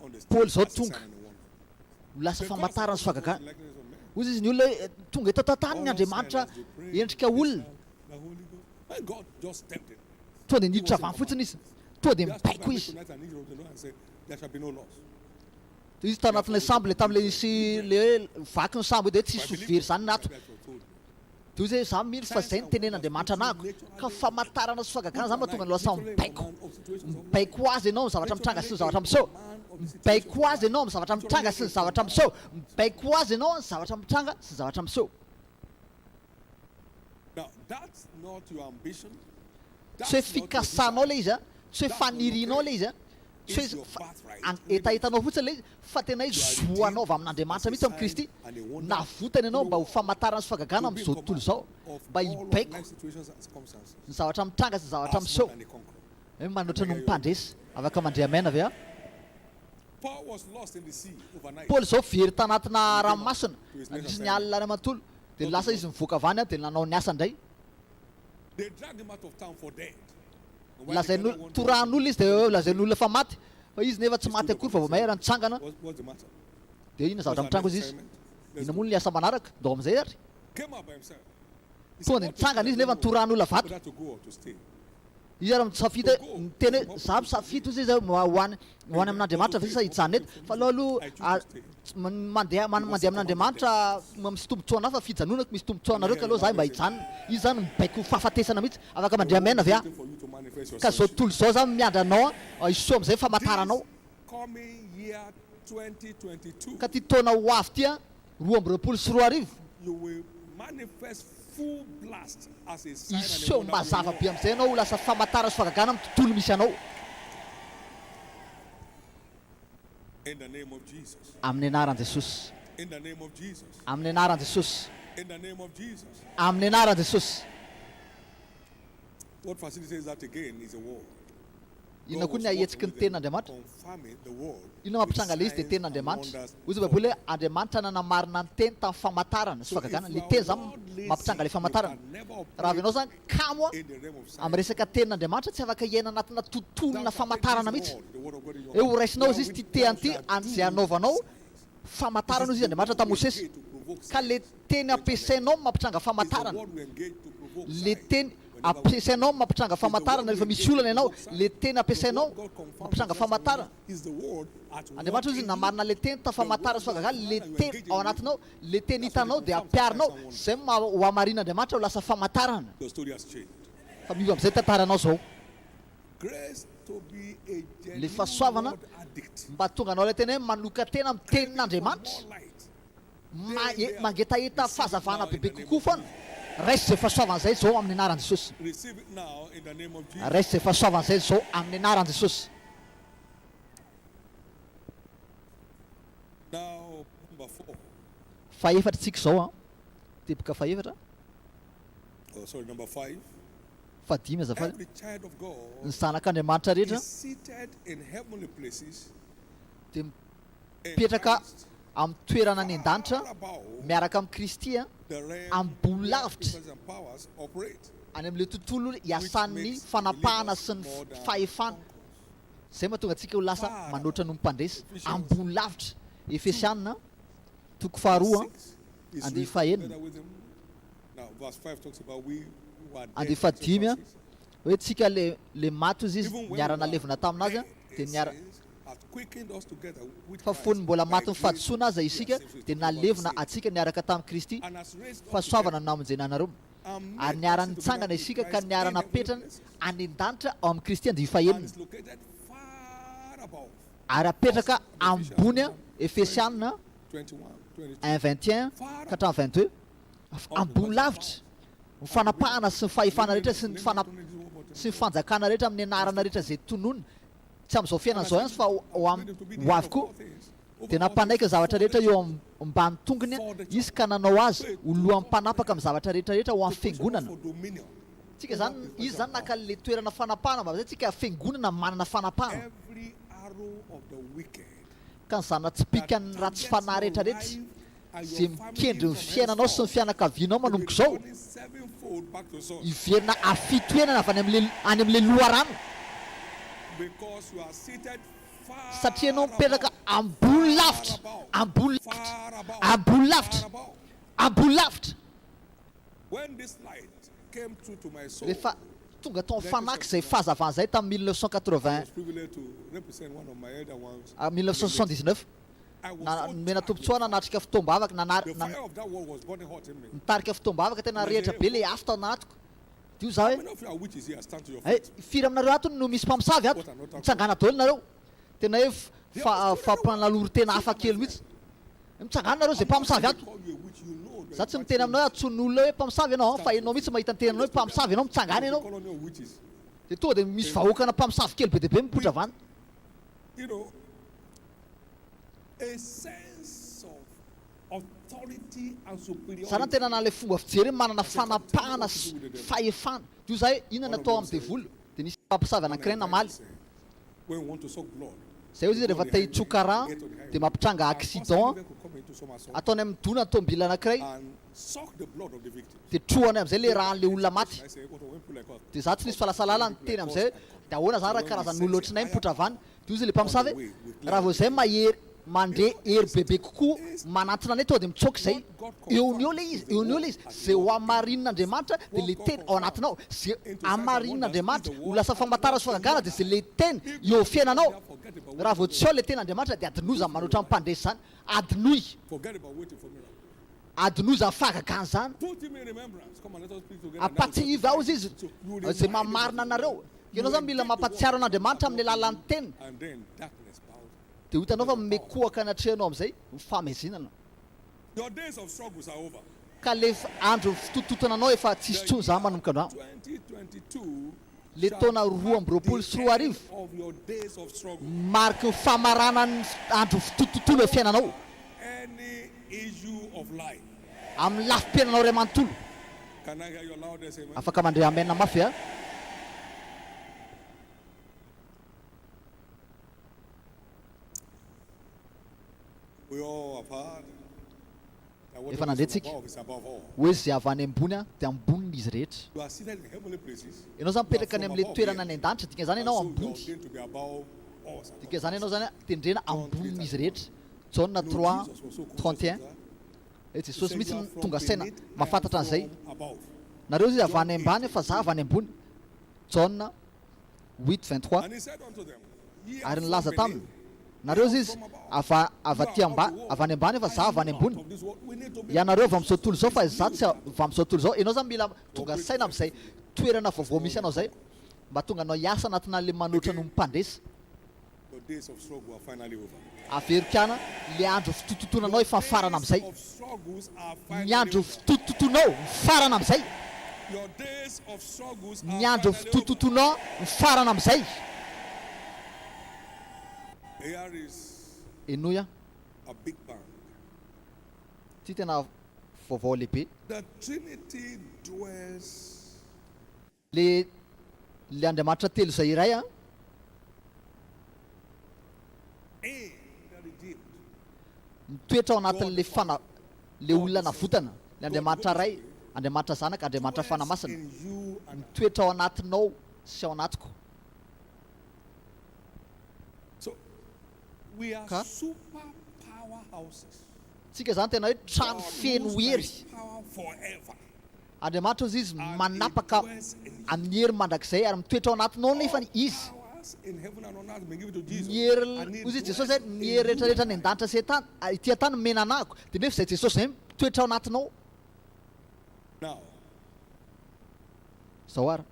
on the
Paul
scene
zao
as a sign
tonga.
and a wonder.
Lasa
Because
famantarana sy
of the
fagagana.
likeness of man.
Hoy izy ny olona hoe tonga eto tantany ny Andriamanitra endrika olona.
The Holy Ghost. And God just stepped in.
Tonga dia niditra avy any fotsiny izy. Tonga dia
He asked
mibaiko
the
izy.
tonight and he wrote the law and said, there shall be no loss.
Izy tao anatin'ilay sambo le tamin'ilay isy le hoe vaky ny sambo dia tsisy sovery zany nato.
That's what told me.
Dia hoy zay za mily fa zay ny tenen'Andriamanitra anako. Ka famantarana sy fagagana zany mahatonga ny lasa mibaiko. Mibaiko azy ianao amin'ny zavatra mitranga sy ny zavatra miseho. Mibaiko azy ianao amin'ny zavatra mitranga sy ny zavatra miseho. Mibaiko azy ianao amin'ny zavatra mitranga sy ny zavatra miseho.
Now, that's not your ambition.
Tsy hoe fikasanao le izy a, tsy hoe fanirianao le izy a, tsy
It's
hoe
your birthright.
etaetanao fotsiny le izy, fa tena izy zoanao avy amin'Andriamanitra mihitsy amin'ny Kristy. Navotany ianao mba ho famantarana sy fagagana amin'izao tontolo izao, mba hibaiko
Life situations and circumstances.
ny zavatra mitranga sy ny zavatra
As
miseho.
more than a conqueror.
Hoe manoatra no mpandresy, afaka mandre amena avy a.
Paul was lost in the sea overnight.
Paul zao very tanatina ranomasina, nandrisy ny alina any amanontolo, dia lasa izy mivoaka avy any a, dia nanao ny asa indray.
They dragged him out of town for dead. And why they
Lazain'olona
don't want
toran'olona izy dia lazain'olona fa maty, fa izy nefa tsy maty akory fa vao mahera nitsangana.
what's the matter?
Dia inona zavatra
What's
mitranga
the
izy izy?
assignment? Let's
Ina
go.
moa ny asa manaraka, dao amin'izay ary.
Came out by himself. He
Tonga
said,
dia
"What
nitsangana
is
izy
the
nefa
Lord?
toran'olona vato.
Whether to go or to stay."
Izy ary misafity hoe miteny hoe za misafity hozy izy ho any amin'Andriamanitra ve sa hijanona eto. Fa aloha mandeha amin'Andriamanitra misy tombotsoana fa fijanonako misy tombotsoanareo ka aloha za mba hijanona. Izy zany mibaiko fahafatesana mihitsy, afaka mandre amena avy a.
Waiting for you to manifest your
Ka zao
sonship.
tontolo zao za miandra anao a, isoa am'izay famantaranao.
Coming year 2022,
Ka ty taona ho avy ty a, 2024
you will manifest full blast as a sign and a
iseho
wonder
mazava
from
be am'izay anao ho lasa famantarana sy fagagana amin'ny tontolo misy anao.
in the name of Jesus.
Amin'ny anaran'i Jesosy,
In the name of Jesus.
amin'ny anaran'i Jesosy,
In the name of Jesus.
amin'ny anaran'i Jesosy.
What facilitates that again is the word.
Inona koa ny ahetsiky ny ten'Andriamanitra?
Confirming the word.
Inona mampitranga le izy dia ten'Andriamanitra. Hoy izy Baiboly hoe Andriamanitra nanamarina ny teny tamin'ny famantarana sy fagagana. Le teny zany mampitranga le famantarana. Raha avy ianao zany kamo a
In the realm of science.
amin'ny resaka ten'Andriamanitra tsy afaka hiaina anatina tontolona famantarana mihitsy.
The word of God in your
Eo
heart.
raisinao izy ty teany ty an'izay anaovanao famantarana izy Andriamanitra tamin'ny Mosesy. Ka le teny ampiasainao mampitranga
It's the
famantarana.
word we engage to provoke
Le
signs.
teny ampiasainao mampitranga famantarana rehefa misy olana ianao. Le teny ampiasainao mampitranga famantarana.
Is the word at
Andriamanitra
work
izy
in
namarina le teny tafamantarana sy fagagana, le teny ao anatinao, le teny hitanao dia ampiarinao. Zay ho amarin'Andriamanitra ho lasa famantarana.
the story has changed.
Fa miova am'izay tantaranao zao.
Grace to be a
Le
genuine
fahasoavana
word addict.
mba tonga anao le teny hoe manoka tena amin'ny tenin'Andriamanitra.
More light.
Mangetaheta fahazavana bebe kokoa foana. Raisy izay fahasoavana izay zao amin'ny anaran'i Jesosy.
Receive it now in the name of Jesus.
Raisy izay fahasoavana izay zao amin'ny anaran'i Jesosy.
Now, number 4.
Faefatra tsika zao a. Teboka faefatra.
Oh, sorry, number 5.
Fadimy azafady.
Every child of God
Ny zanak'Andriamanitra rehetra
is seated in heavenly places
dia
in
mipetraka
Christ,
amin'ny toerana any an-danitra
all about
miaraka amin'ny Kristy a,
the realm
amin'ny boly
where
lavitra
principalities and powers operate.
any amin'ilay tontolo iasan'ny fanapahana sy ny fahefana. zay mahatonga antsika ho lasa manoatra no mpandresy ambony lavitra. Efesianina toko faharoa
He's
and the
raised
fire.
together with him. Now, verse 5 talks about we who are dead
and
in
efa dimy a
trespasses.
hoe tsika le maty izy
Even when
niarana
we were
levina taminazy a
dead
de
in
niara
sins, hath quickened us together with
fa
Christ.
fony mbola
By
maty
grace
nifahadosoana aza
we are
isika
saved. He's
de
talking about
nalevina
the
atsika niaraka tamin'i Kristy
and has raised us
fa
together
soavana namonjenanareo
and
ary
made
niarany
us
tsangana
together
isika
with
ka
Christ
niarana
in heavenly
petrana
places.
any an-danitra ao amin'ny Kristy andihy
And
fahenina
is located far above.
ary apetraka ambony a Efesianina
21, 22.
1:21 ka hatramin'ny 22 ambony lavitra mifanapahana sy ny fahefana rehetra sy ny sy ny fanjakana rehetra amin'ny anarana rehetra zay tononona tsy amin'izao fiainana zao ihany fa ho avy koa de nampanaika zavatra rehetra eo ambany tongony izy ka nanao azy ho lohan'ny mpanapaka amin'ny zavatra rehetrarehetra ho amin'ny fiangonana.
For dominion.
Tsika zany izy zany naka le toerana fanapahana mba zay tsika fiangonana manana fanapahana
Every arrow of the wicked
ka ny zanatsipika ny ratsy fanahy rehetrarehetra zay mikendry ny fiainanao sy ny fianakavianao manomboka izao
sevenfold back to source.
iverina afitoenana avy any amin'le loharano
Because you are seated far
satria ianao mipetraka ambony lavitra ambony lavitra ambony lavitra ambony lavitra.
When this light came through to my soul,
Rehefa tonga tao fanaky zay fahazavana zay tamin'ny
I
1980
was privileged to represent one of my elder ones.
1979
I was
na
so
mena
charged.
tombotsoana natrika fitombavaka
The fire of that word was burning hot in me.
nitarika fitombavaka tena rehetra be le afo tao anatiko. Dio za
How
hoe
many of you are witches here? Stand to your
hey,
feet.
firy aminareo ato no misy mpamosavy ato mitsangana daholo nareo tena hoe fampanaloro tena hafa kely mihitsy mitsangana nareo zay mpamosavy ato.
Call you a witch, you know.
Za tsy miteny aminao atson'olona hoe mpamosavy ianao fa ianao mihitsy mahita ny tenanao hoe mpamosavy ianao mitsangana ianao
Call on your witches.
de tonga de misy vahoakana mpamosavy kely be dia be mipotra avany.
You know, a sense of authority and superiority.
Sana tena na le fomba fijery manana fanapahana sy fahefana. Dio za hoe inona natao amin'ny devoly de nisy mpamosavy anankiray namaly.
When we want to suck blood,
Zay hoe izy rehefa te hitsoka rà de mampitranga accident
could come into some assault
ataony amin'ny dona ny tombila anankiray
and suck the blood of the victim.
de trohany amin'izay le rahan'le olona maty.
I say, what when people like us,
De za tsy nisy falasalala ny teny amin'izay de ahoana zany raha karazan'olona ohatrinay mipotra avany. Dio izy le mpamosavy hoe raha vao zay mahery mandeha hery bebe kokoa manantona anay tonga de mitsoka zay eo ny eo le izy eo ny eo le izy zay ho amarin'Andriamanitra de le teny ao anatinao zay amarin'Andriamanitra ho lasa famantara sy fagagana de zay le teny eo fiainanao.
forget about
Raha vao tsy ao le ten'Andriamanitra de adinoza ny manoatra mpandresy zany adinoy
forget about waiting for miracle.
adinoza ny fahagagana zany.
Put him in remembrance. Come on, let us speak together.
Apatsihivy ao izy zay mamarina anareo. Ianao zany mila mampatsiaro an'Andriamanitra amin'ny alalan'ny teny
And then darkness bows.
de hitanao fa mekoaka anatrehanao amin'izay mifamezinana
Your days of struggles are over.
ka le andro fitototonanao efa tsisy tsony za manomboka androany.
2022
Le taona roa amby roapolo sy roa arivo
of your days of struggle.
mariky ny famarana ny andro fitototono e fiainanao
Any issue of life.
amin'ny lafim-piainanao ray manontolo.
Can I hear your loudest amen?
Afaka mandre amena mafy a.
We all have heard that
If
what
an
is
adetic-
above is above all.
hoe zay avy any ambony a de amboniny izy rehetra.
You are seated in heavenly places.
Ianao zany mipetraka any amin'le toerana any an-danitra dika zany
And
ianao
so you are
ambony
ordained to be above all.
dika zany ianao zany a tendrena amboniny izy rehetra. Jauna 3:31 e Jesosy mihitsy ny tonga saina mahafantatra an'izay.
Above.
Nareo izy avy any ambany fa za avy any ambony. Jauna 8:23
And he said unto them, Ye
ary
are
nilaza
from
taminy.
beneath.
Nareo izy avy aty avy any ambany fa za avy any ambony.
Of this world, we need to be
Ianareo avy amin'izao tontolo zao fa za tsy avy amin'izao tontolo zao. Ianao zany mila tonga saina amin'izay toerana vaovao misy anao zay mba tonga anao hiasa anatina le manoatra no mipandresy.
your days of struggle are finally over.
Averikana le andro fitototonanao efa mifarana amin'izay.
Of struggles are
Ny
finally
andro
over.
fitototonao mifarana amin'izay.
Your days of struggles
Ny
are
andro
finally over.
fitototonao mifarana amin'izay.
Here is
Enoya,
a big bang.
ty tena vaovao lehibe.
The Trinity dwells
Le Andriamanitra telo zay iray a
in the redeemed.
mitoetra ao anatin'le le olona navotana. Le Andriamanitra ray, Andriamanitra zanaka, Andriamanitra fanamasina.
In you and
Mitoetra ao anatinao sy ao anatiko.
We are
Ka?
super powerhouses.
tsika zany tena hoe trano
God
feno
knows there
hery
is power forever.
andriamanitra ozy izy
And
manapaka
it dwells in you.
amin'ny hery mandrakizay ary mitoetra ao anatinao nefa izy
Powers in heaven and on earth been given to Jesus.
ny hery
And it
ozy izy jesosy
dwells
hoe ny
in
hery
you.
rehetrarehetra ny an-danitra sy tany ity tany mena anahako de nefa zay jesosy zay mitoetra ao anatinao
Now,
zao ara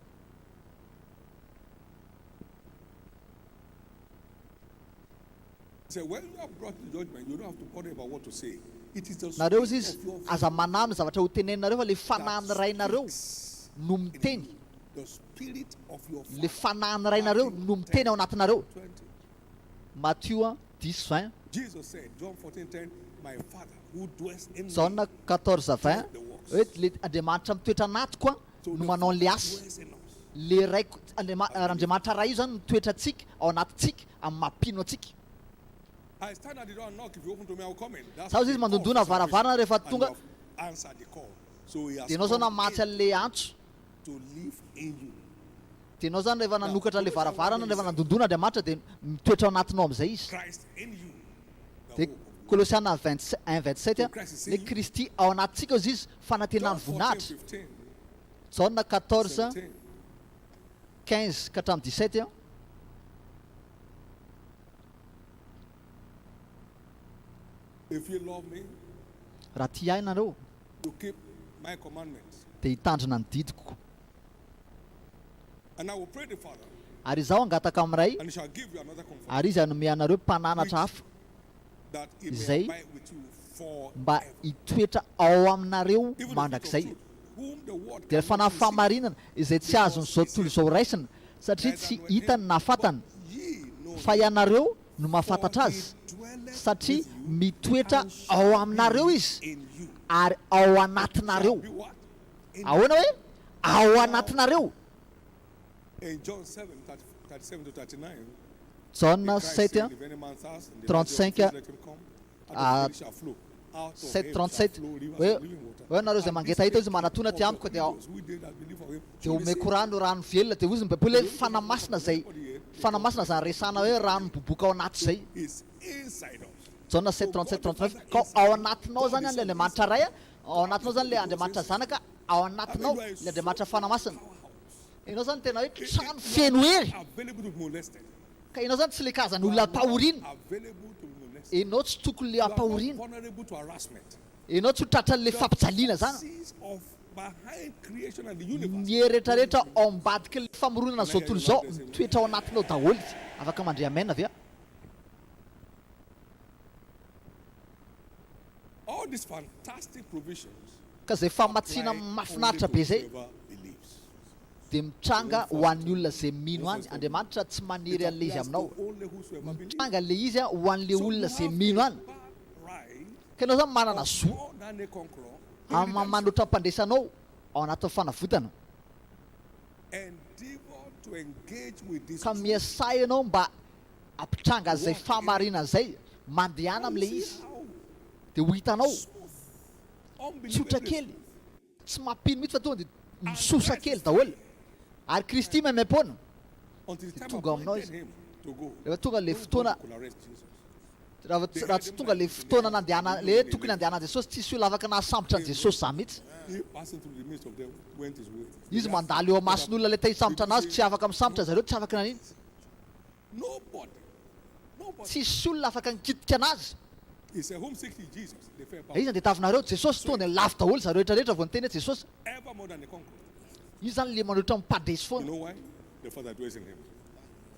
so when you are brought to judgment, you don't have to worry about what to say. It is the
nareo
spirit
izy izy
of your
aza manamina zavatra ho teneninareo fa le fanahy rainareo
speaks
no miteny
the spirit of your
le
father.
fanahy rainareo no miteny ao anatinareo
20.
Matthieu 10:20
Jesus said, John 14:10, my father who dwells in me.
Jauna 14:20 hoe le andriamanitra mitoetra anatiko a
So
no
the
manao
Father
le asa
dwells in us.
le raiko andriamanitra ray io zany mitoetra atsika ao anatintsika amin'ny mampino atsika
I stand at the door and knock. If you open to me, I'll come in. That's
Sao
the
izy
call
mandondona
for salvation.
varavarana rehefa
And you
tonga
have answered the call. So he has
de anao zao
come
namatsy
in
an'le antso
to live in you.
de anao zany rehefa nanokatra le varavarana rehefa nandondona andriamanitra de mitoetra ao anatinao amin'izay izy
Christ in you. The
de
hope of glory.
Kolosiana 1:27 le Kristy ao anatintsika izy izy fanantenany
John
voninahitra
14:15,
Jauna 14
17.
15 ka hatramin'ny 17
If you love me,
raha tia ahy nareo
you keep my commandments.
de hitandrina ny didiko
And I will pray the Father,
ary izaho angataka amin'ray
and he shall give you another comfort,
ary izy hanome anareo mpananatra hafa
that he may
Zay.
abide with you
mba
forever.
hitoetra ao aminareo
Even the
mandrakizay
truth, whom the world
de
cannot
fanahy
receive,
famarinana izay tsy azony zao tontolo zao raisina satria tsy hitany na fatany
ye know
fa ianareo no mahafantatra
for
azy
he dwelleth
satria
with you
mitoetra
and shall
ao
be
aminareo izy
in you.
ary ao anatinareo
Be what? In
ahoana hoe ao anatinareo
In John 7, 37 to 39,
Jauna
Christ said,
7
if any man thirst, in the
35,
knowledge of the truth, let him come. Out of his belly shall flow. Out of him shall
7:37
flow rivers
hoe
of living water.
hoe nareo zay
And
mangeta
this
hita izy
is
manatona ty
of
amiko
the
de ao
angels who they that believe of him
de
truly
omeko
say,
rano rano velona de ozy mibabola hoe fanamasina zay fanamasina zany resana hoe rano miboboka ao anaty zay
is inside us.
Jauna 7:37 ka ao anatinao zany le andriamanitra ray a ao anatinao zany le andriamanitra zanaka ao anatinao le andriamanitra fanamasina ianao zany tena hoe trano feno hery
Available to be molested.
ka ianao zany tsy le kazany olona apahorina
Available to be molested.
ianao tsy tokony le
You are not
apahorina
vulnerable to harassment.
ianao tsy ho tratran'le fampijaliana zany
Seas of behind creation and the universe.
ny rehetrarehetra ao ambadika le famoronana zao tontolo zao mitoetra ao anatinao daholo afaka mandriamena avea
All these fantastic provisions.
ka zay famatsiana
apply
mahafinaritra
only
be
to
zay
whoever believes.
de mitranga ho an'ny olona zay mino any andriamanitra tsy maniry an'le izy aminao
Only whosoever believes.
mitranga le izy a ho an'le
So
olona
you
zay
have
mino
a
any
bad right
ka ianao zany manana
of
zo
more than a conqueror to
manotra mpandresanao ao anatin'ny fanavotana
endeavor to engage with this
ka
truth.
miasa ianao mba ampitranga zay famarinana zay mandehana am'le
See
izy
how
de ho hitanao
smooth,
tsotra
unbelievably
kely tsy mampino mihitsy fa tonga de misosa kely daholo ary Kristy maimaimpona
until the time
tonga aminao
appointed
izy
him to go.
rehefa tonga le
No
fotoana
one could arrest Jesus.
raha tsy tonga le fotoana nandehana le tokony andehanana Jesosy tsisy olona afaka nahasambotra an Jesosy zany mihitsy
He passing through the midst of them went his way.
izy mandalo eo amason'olona le ta hisambotra anazy tsy afaka misambotra zareo tsy afaka nanino
Nobody. Nobody.
tsisy olona afaka nikitika anazy
He said, whom seek ye Jesus? They fell
izy
back.
andetavinareo Jesosy tonga de lafo daholo zareo rehetrarehetra vao niteny hoe Jesosy
Ever more than a conqueror.
io zany le manotra mipadresy
You
foana
know why? The Father dwells in him.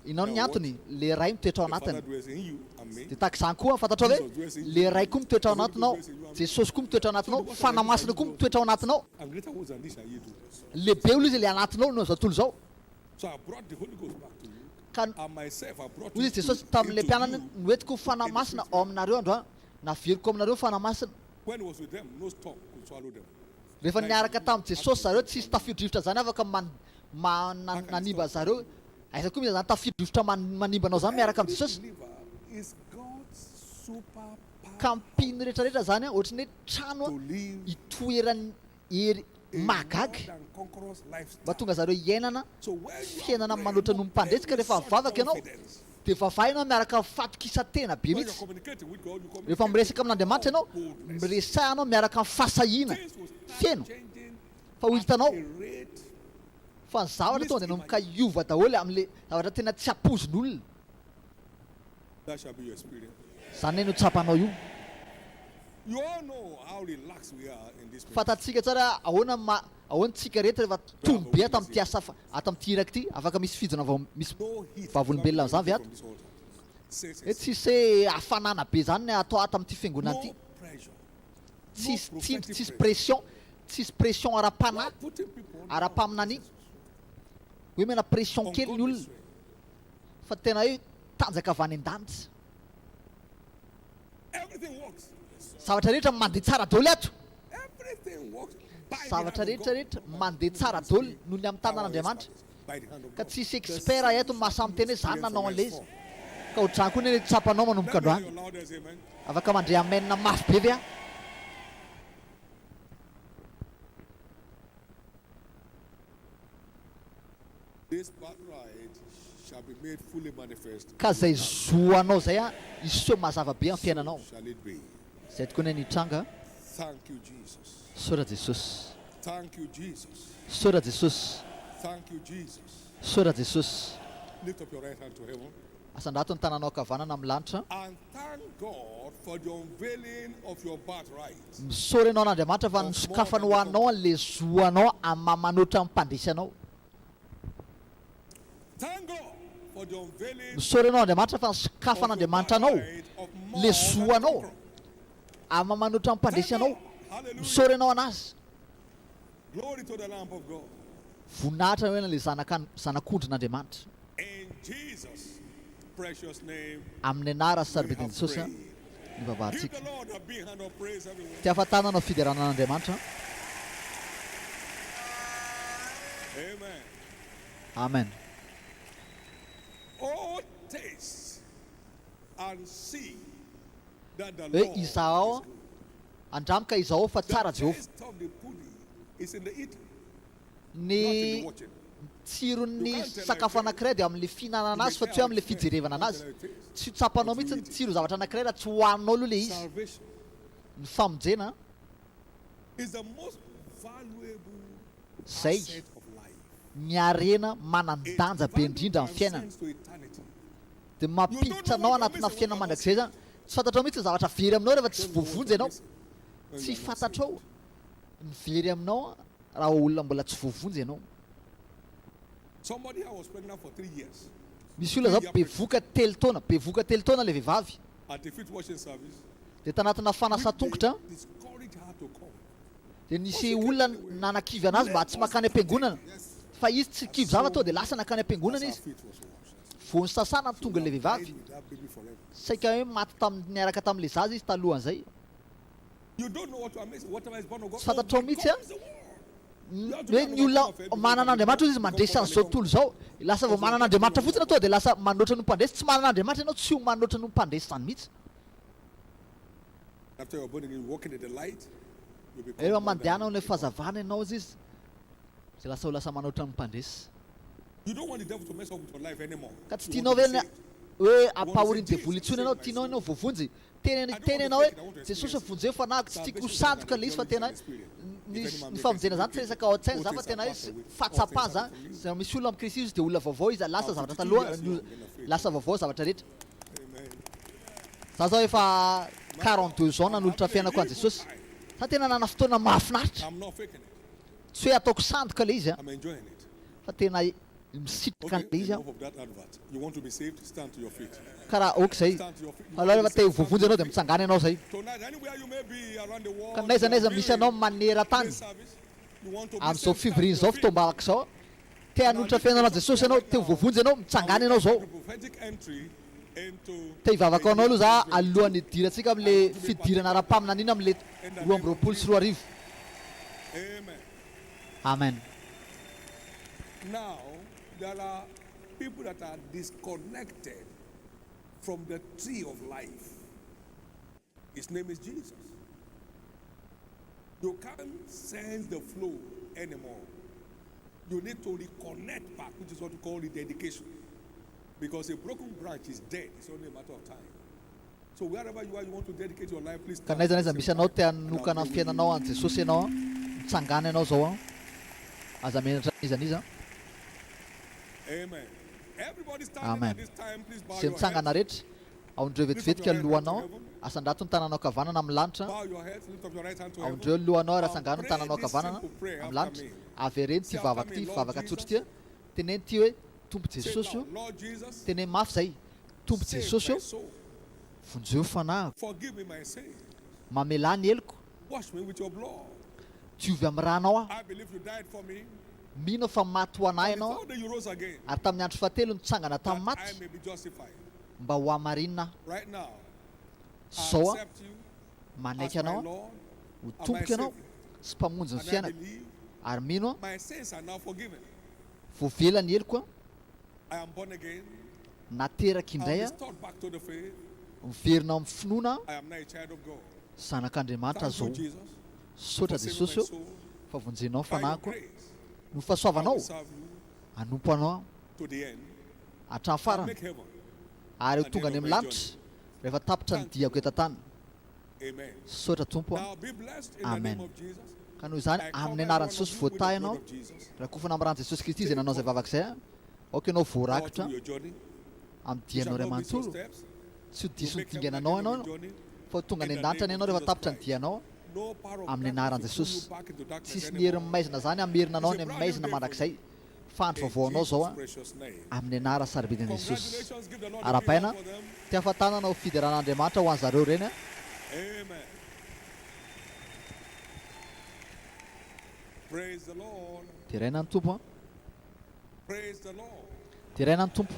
inao ny antony le ray mitoetra ao
The Father
anatiny
dwells in you and me.
de tahaka izany koa fantatrao hoe le ray koa mitoetra ao anatinao Jesosy koa mitoetra ao anatinao fanamasina koa mitoetra ao anatinao
And greater works than this shall ye do.
lehibe olo izy le anatinao no zao tontolo zao
So I brought the Holy Ghost back to you.
ka
And myself I brought
ozy
it
Jesosy
to,
tamin'le
into
mpianana
you.
noetiko fanamasina ao aminareo androa naveriko aminareo fanamasina
When he was with them, no storm could swallow them.
rehefa niaraka tamin'i Jesosy zareo tsisy tafidrivotra zany afaka nanimba zareo aiza koa miza zany tafidrivotra manimba anao zany miaraka amin'i Jesosy
Believer is God's super
ka
power
mpino rehetrarehetra zany a ohatrany hoe trano
to live
hitoerany hery
a
mahagaga
more than conqueror's
mba
lifestyle.
tonga zareo iainana
So when you are
fiainana
praying,
manoatra no
don't
mipandresika
pray with
rehefa
such
mivavaka ianao
confidence
de vavaina miaraka fatokisa-tena be
When you're
mihitsy.
communicating with God, you
Rehefa
communicate
miresaka amin'Andriamanitra ianao,
boldness.
miresahanao miaraka amin'ny fahasahiana.
Things will start
Fiaino.
changing
Fa ho hitanao
at a rate.
fa ny zavatra tonga de nomboka hiova daholo amin'le zavatra tena tsy ampozin'olona.
That shall be your experience.
Zany no tsapanao io.
You all know how relaxed we are in this place.
Fatatsika tsara ahoana tsika rehetra rehefa tombo be ato amin'ity asa ato amin'ity iraka ity, afaka misy fijona misy
No heat.
vavolombelona
from
amin'izany ve ato.
this altar. Say, say,
Hoe
say.
tsisy hoe hafanana be zany ny atao ato amin'ity fiangonana ity.
No pressure.
Tsisy pression, tsisy pression ara-panahy,
Not putting people under
ara-paminany. Hoe mena pression
on
kely ny
God's
olona
way.
fa tena hoe tanjaka avy any an-danitra.
Everything works.
Zavatra rehetra mandeha tsara daholo ato.
Everything works. By the
Zavatra
hand of God.
rehetra mandeha tsara daholo noho ny amin'ny tanan'Andriamanitra.
By the hand of
Ka
God.
tsisy expert eto mahasamy teny hoe zany nanao an'le izy.
From
Ka ohatrany koa ny tsapanao manomboka
Let me hear
androany.
your loudest amen.
Afaka mandray amenina mafy be ve a?
This birthright shall be made fully manifest.
Ka zay zoanao zay a iseho mazava be amin'ny fiainanao.
Shall it be?
Zay tokoa ny nitranga.
Thank you, Jesus.
Saora Jesosy.
Thank you, Jesus.
Saora Jesosy.
Thank you, Jesus.
Saora Jesosy.
Lift up your right hand to heaven
Asandrato ny tananao kavanana amin'ny lanitra.
and thank God for the unveiling of your birthright.
Misaory ianao n'Andriamanitra fa nisokafana ho anao an'le zoanao amin'ny manoatra amin'ny mpandresy anao.
Thank God for the unveiling
Misaory ianao Andriamanitra fa nisokafana Andriamanitra anao
of more
le
than
zoanao
conqueror.
amin'ny manoatra amin'ny mpandresy anao.
Hallelujah.
Misaory ianao anazy.
Glory to the Lamb of God.
Voninahitra hoe le zanak'ondrin'Andriamanitra.
In Jesus' precious name,
Amin'ny anara sy
we
saribedin'i
have
Jesosy a,
prayed.
ny
Give
vavahantsika.
the Lord a big hand of praise, everyone.
Ty ahafantanana fideranan'Andriamanitra.
Amen.
Amen.
Oh, taste and see that the
Hoe
Lord
izaho
is good.
andramika izaho fa tsara
The
Jehovah.
taste of the pudding is in the eating, not in
Ny
the watching.
tsiron'ny sakafo anankiray dia amin'le fihinanana azy fa tsy hoe amin'le fijerevana anazy. Tsy tsapanao mihitsy ny tsiro zavatra anankiray raha tsy hohaninao aloha le izy.
Salvation
Ny famonjena
is the most valuable
zay
asset of life.
ny arena manan-danja be indrindra amin'ny fiainana.
Transcends to eternity.
Dia mampiditra anao anatina fiainana mandrakizay zany. Tsy fantatrao mihitsy ny zavatra very aminao rehefa tsy voavonjy ianao. Tsy fantatrao ny very aminao raha olona mbola tsy voavonjy ianao.
Somebody I was pregnant for 3 years
Misy olona zao bevoka telo taona le vehivavy.
at the feet washing service.
Dia tanatina fanasa-tongotra
They discouraged her to come.
dia nisy olona nanakivy anazy mba tsy makany am-piangonana. Fa izy tsy kivy zava to dia lasa nakany am-piangonana
Her
izy.
feet was washed.
Vao ny sasana ny tonga le vehivavy.
Died with that baby forever.
Saika hoe maty niaraka tamin'le zaza izy talohan'izay.
You don't know what to amaze. Whatever is born of God.
Tsy fantatrao mihitsy a.
Comes the word.
Hoe ny olona manana Andriamanitra izy mandresy an'izao tontolo zao. Lasa vao manana Andriamanitra fotsiny atao dia lasa manoatra no mpandresy. Tsy manana Andriamanitra ianao tsy ho manoatra no mpandresy zany mihitsy.
After you're born again, walking in the light, you become
Rehefa
more
mandeha
than
anao
a
ilay fahazavana ianao izy dia lasa ho lasa manoatra no mpandresy.
You don't want the devil to mess up with your life anymore.
Ka tsy
You
tianao
want to be
hoe
saved.
hoe ampahoriny devoly intsony ianao, tianao ianao voavonjy. Teny ianao hoe Jesosy vonjeo fa nahako tsy tiako ho satroka le izy fa tena ny famonjena zany tsy resaka ao an-tsaina za fa tena hoe fahatsapà zany. Zay misy olona amin'ny Kristy izy dia olona vaovao izy lasa zavatra taloha lasa vaovao zavatra rehetra.
Amen.
Za zao efa 42 ans nanolotra fiainako an Jesosy. Sa tena nana fotoana mahafinaritra.
I'm not faking it.
Tsy hoe ataoko sandoka le izy a
I'm enjoying it.
fa tena misitrika
Okay,
le izy a.
enough of that advert. You want to be saved? Stand to your feet.
Karaha ok zay.
Stand to your feet.
Aloha rehefa te voavonjy ianao dia mitsangana ianao zay.
Tonight, anywhere you may be around the world,
Ka naiza naiza misy ianao manera tany.
this service, you want to be
Amin'izao
saved,
fivoriana
stand
izao
to your
fotoam-balaka izao te hanolotra fiainana Jesosy ianao te voavonjy ianao mitsangana ianao zao.
feet. Prophetic entry into
Te hivavaka anao aloha za alohan'ny idirantsika amin'le fidirana ara-paminaniana amin'le 2024.
Amen.
Amen.
Now, there are people that are disconnected from the tree of life. His name is Jesus. You can't sense the flow anymore. You need to reconnect back, which is what we call rededication. Because a broken branch is dead. It's only a matter of time. So wherever you are, you want to dedicate your life, please.
Ka naiza naiza misy anao te hanokana ny fiainanao an Jesosy ianao an, mitsangana ianao zao an, aza menatra izaniza.
Amen. Everybody standing
Amen.
at this time, please bow
Zay
your
mitsangana
heads.
rehetra aondreo vetivetika ny lohanao, asandrato ny tananao kavanana amin'ny lanitra,
Bow your heads. Lift up your right hand to heaven.
aondreo ny lohanao ary asangano ny tananao kavanana amin'ny lanitra. Avy reny ty vavaka ty vavaka tsotra ty, teneny ty hoe Tompo
Say
Jesosy io,
now, Lord Jesus,
teneny mafy zay, Tompo
save
Jesosy
my
io,
soul.
vonjeo fanahiko,
Forgive me my sin.
mamela ny heloko,
Wash me with your blood.
diovy amin'ny ranao aho.
I believe you died for me.
Mino fa maty ho anahy ianao,
Before you rose again,
ary tamin'ny andro fahatelo nitsangana
that
tamin'ny
I
maty
may be justified.
mba ho amarinina aho.
Right now, I
Zao a
accept you
manaiky
as my
anao
Lord
ho
and my
tompoka ianao
Savior.
sy mpamonjy ny
And I
fiainako,
believe
ary mino a
my sins are now forgiven.
voavela ny heloko a,
I am born again.
nateraky
I'm
indray a,
restored back to the faith.
miverinao amin'ny finoana
I am now a child of God.
zanak'Andriamanitra
Thank you,
zao.
Jesus,
Sotra
for saving
Jesosy
my
io
soul.
fa vonjenao
By your
fanahiko,
grace,
no
I
fahasoavanao
will serve you
anompo anao
to the end.
hatramin'ny
I'll
farany,
make heaven.
ary tonga any amin'ny lanitra rehefa tapitra ny diako eto tany.
Amen.
Sotra Tompo a,
Now be blessed in
Amen.
the name of Jesus.
ka noho izany
I cover
amin'ny
every
anaran'i
one of
Jesosy
you with the
voatahy
blood
ianao,
of Jesus.
raha kofa namoran'i Jesosy Kristy izay nanao zay vavak'izay a, aoka ianao
Go
voarakitra
through your journey.
amin'ny
You shall
dianao ray
not miss your
manontolo,
steps.
tsy ho
You
diso ny
make heaven
dingananao
again on
ianao,
your journey.
fa tonga any
In the
an-danitra
name
ny ianao
of
rehefa
Jesus
tapitra ny
Christ.
dianao
No power of
amin'ny
darkness
anaran'i
will pull you
Jesosy.
back into darkness
Tsisy ny
anymore.
herin'ny maizina zany hamerinanao ny amin'ny maizina mandrakizay. Fandro vaovao anao zao a,
In Jesus' precious name.
amin'ny anara sarabidin'i Jesosy.
Congratulations, give the Lord a big
Ara-paina,
hand for them.
ty hafantanana ho fideran'Andriamanitra ho an'ny zareo reny a.
Amen. Praise the Lord.
Tiraina ny Tompo a,
Praise the Lord.
tiraina ny Tompo.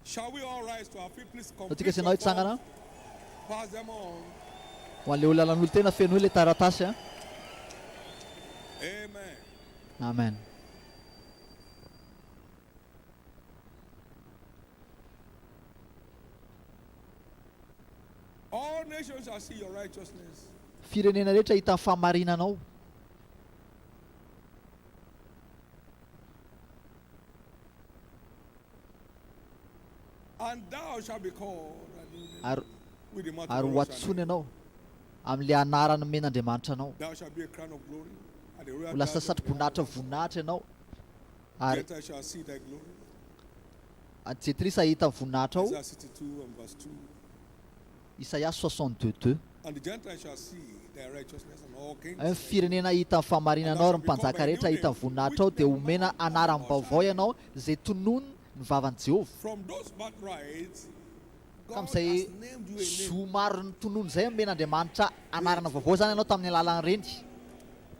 Shall we all rise to our feet, please?
Atika
Complete
isanao
your
hitsangana
forms. Pass them on.
ho an'le olalan'olo tena feno hoe le taratasy a.
Amen.
Amen.
All nations shall see your righteousness.
Firenena rehetra hita ny fahamarinanao.
And thou shalt be called
Ary
with the mouth
ary
of
ho
the Lord shall
atsony
name.
ianao amin'le anarany men'Andriamanitra anao.
Thou shalt be a crown of glory. And the royal
Ho lasa
crown of
satroboninahitra voninahitra ianao. Ary
Gentiles shall see thy glory.
Jetrisa hita ny voninahitra ao.
Isaiah 62 and verse 2.
Isaïas 62:2.
And the Gentiles shall see thy righteousness, and all kings.
Ny firenena hita ny fahamarinanao ary ny mpanjaka rehetra hita ny voninahitra ao dia omena anarany vaovao ianao zay tonono ny vavan'i Jehovah.
From those birthrights,
Ka
God
amin'izay
has named you a name.
zo maro ny tonono zay men'Andriamanitra anarana vaovao zany ianao tamin'ny alalan'ny reny.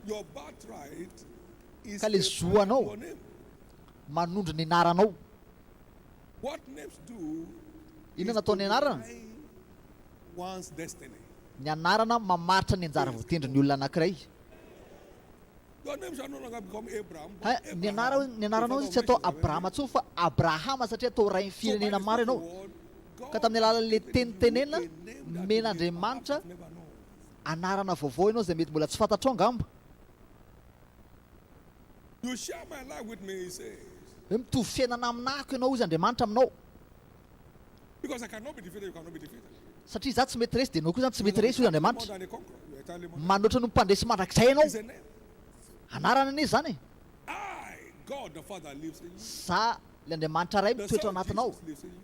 Your birthright is
Ka le
a
zo
part of
anao.
your name.
Manondro ny anaranao.
What names do
Inona
is
nataony
to
anarana?
define one's destiny.
Ny anarana mamaritra ny anjara voatendry ny olona anankiray.
Your name shall no longer become Abraham. but
Ha, ny
Abraham,
ny anaranao
the
tsy
father
atao
of nations,
Abrahama tsoa fa Abrahama satria atao ray ny
So by
firenena
the
maro
spoken
ianao.
word, God
Ka tamin'ny alalan'le
has
tenitenena
given you a name that
men'Andriamanitra
you never know.
anarana vaovao ianao zay mety mbola tsy fantatrao angamba.
You share my life with me, he says.
Hoe mitovy fiainana aminahiko ianao izy Andriamanitra aminao.
Because I cannot be defeated, you cannot be defeated.
Satria za tsy mety resy dia anao koa zany tsy mety resy izy
More
Andriamanitra.
than a conqueror. You are entirely more than-
Manoatra no mpandresy mandrakizay ianao.
It's a name.
Anarana anie zany e.
I, God the Father, lives in you.
Za le Andriamanitra ray
The
mitoetra
Son of
anatinao.
Jesus lives in you.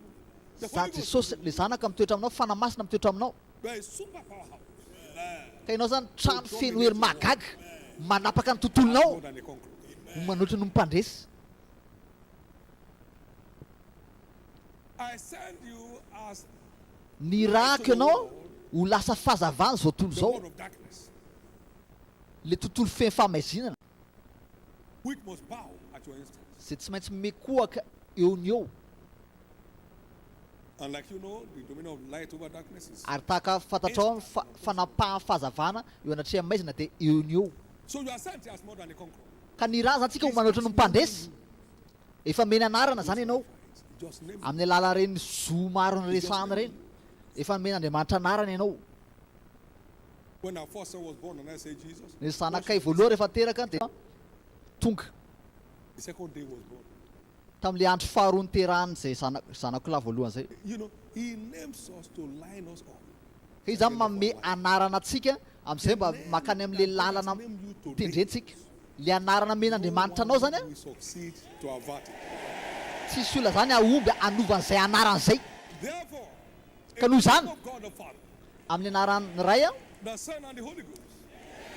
The
Za
Holy Ghost
Jesosy le zanaka mitoetra aminao, fanamasina mitoetra aminao.
you are a super powerhouse.
Ka ianao zany trano feno hery mahagaga manapaka ny tontolonao.
More than a conqueror.
Manoatra no mpandresy.
I send you as
Nirahako ianao ho lasa fahazavana zao tontolo
the
zao.
word of darkness,
Le tontolo feno fahamazinana
which must bow at your instance.
zay tsy maintsy mekoaka eo ny eo.
And like you know, the dominion of light over darkness is.
Ary tahaka fantatrao ny fanapaha fahazavana eo anatria maizina dia eo ny eo.
So you are sent as more than a conqueror.
Ka ny raha zantsika ho manoatra no mpandresy. Efa mena anarana zany ianao
Just name it.
amin'ny alala reny zo maro ny resahana reny. Efa men'Andriamanitra anarana ianao.
When our first son was born and I said Jesus,
Ny zanakay voalohany rehefa teraka dia tonga.
the second day was born.
tam'le andro faharoa niterahany zay zanako lahy voalohany zay.
You know, he names us to line us up.
Izy zany manome anarana antsika am'izay mba makany am'le lalana tendrentsika. Le anarana men'Andriamanitra anao zany a
We succeed to avert it.
tsisy olona zany ahomby anovan'izay anaran'izay.
Therefore,
Ka
in
noho
the name
zany
of God the Father,
amin'ny anaran'ny ray a
the Son, and the Holy Ghost,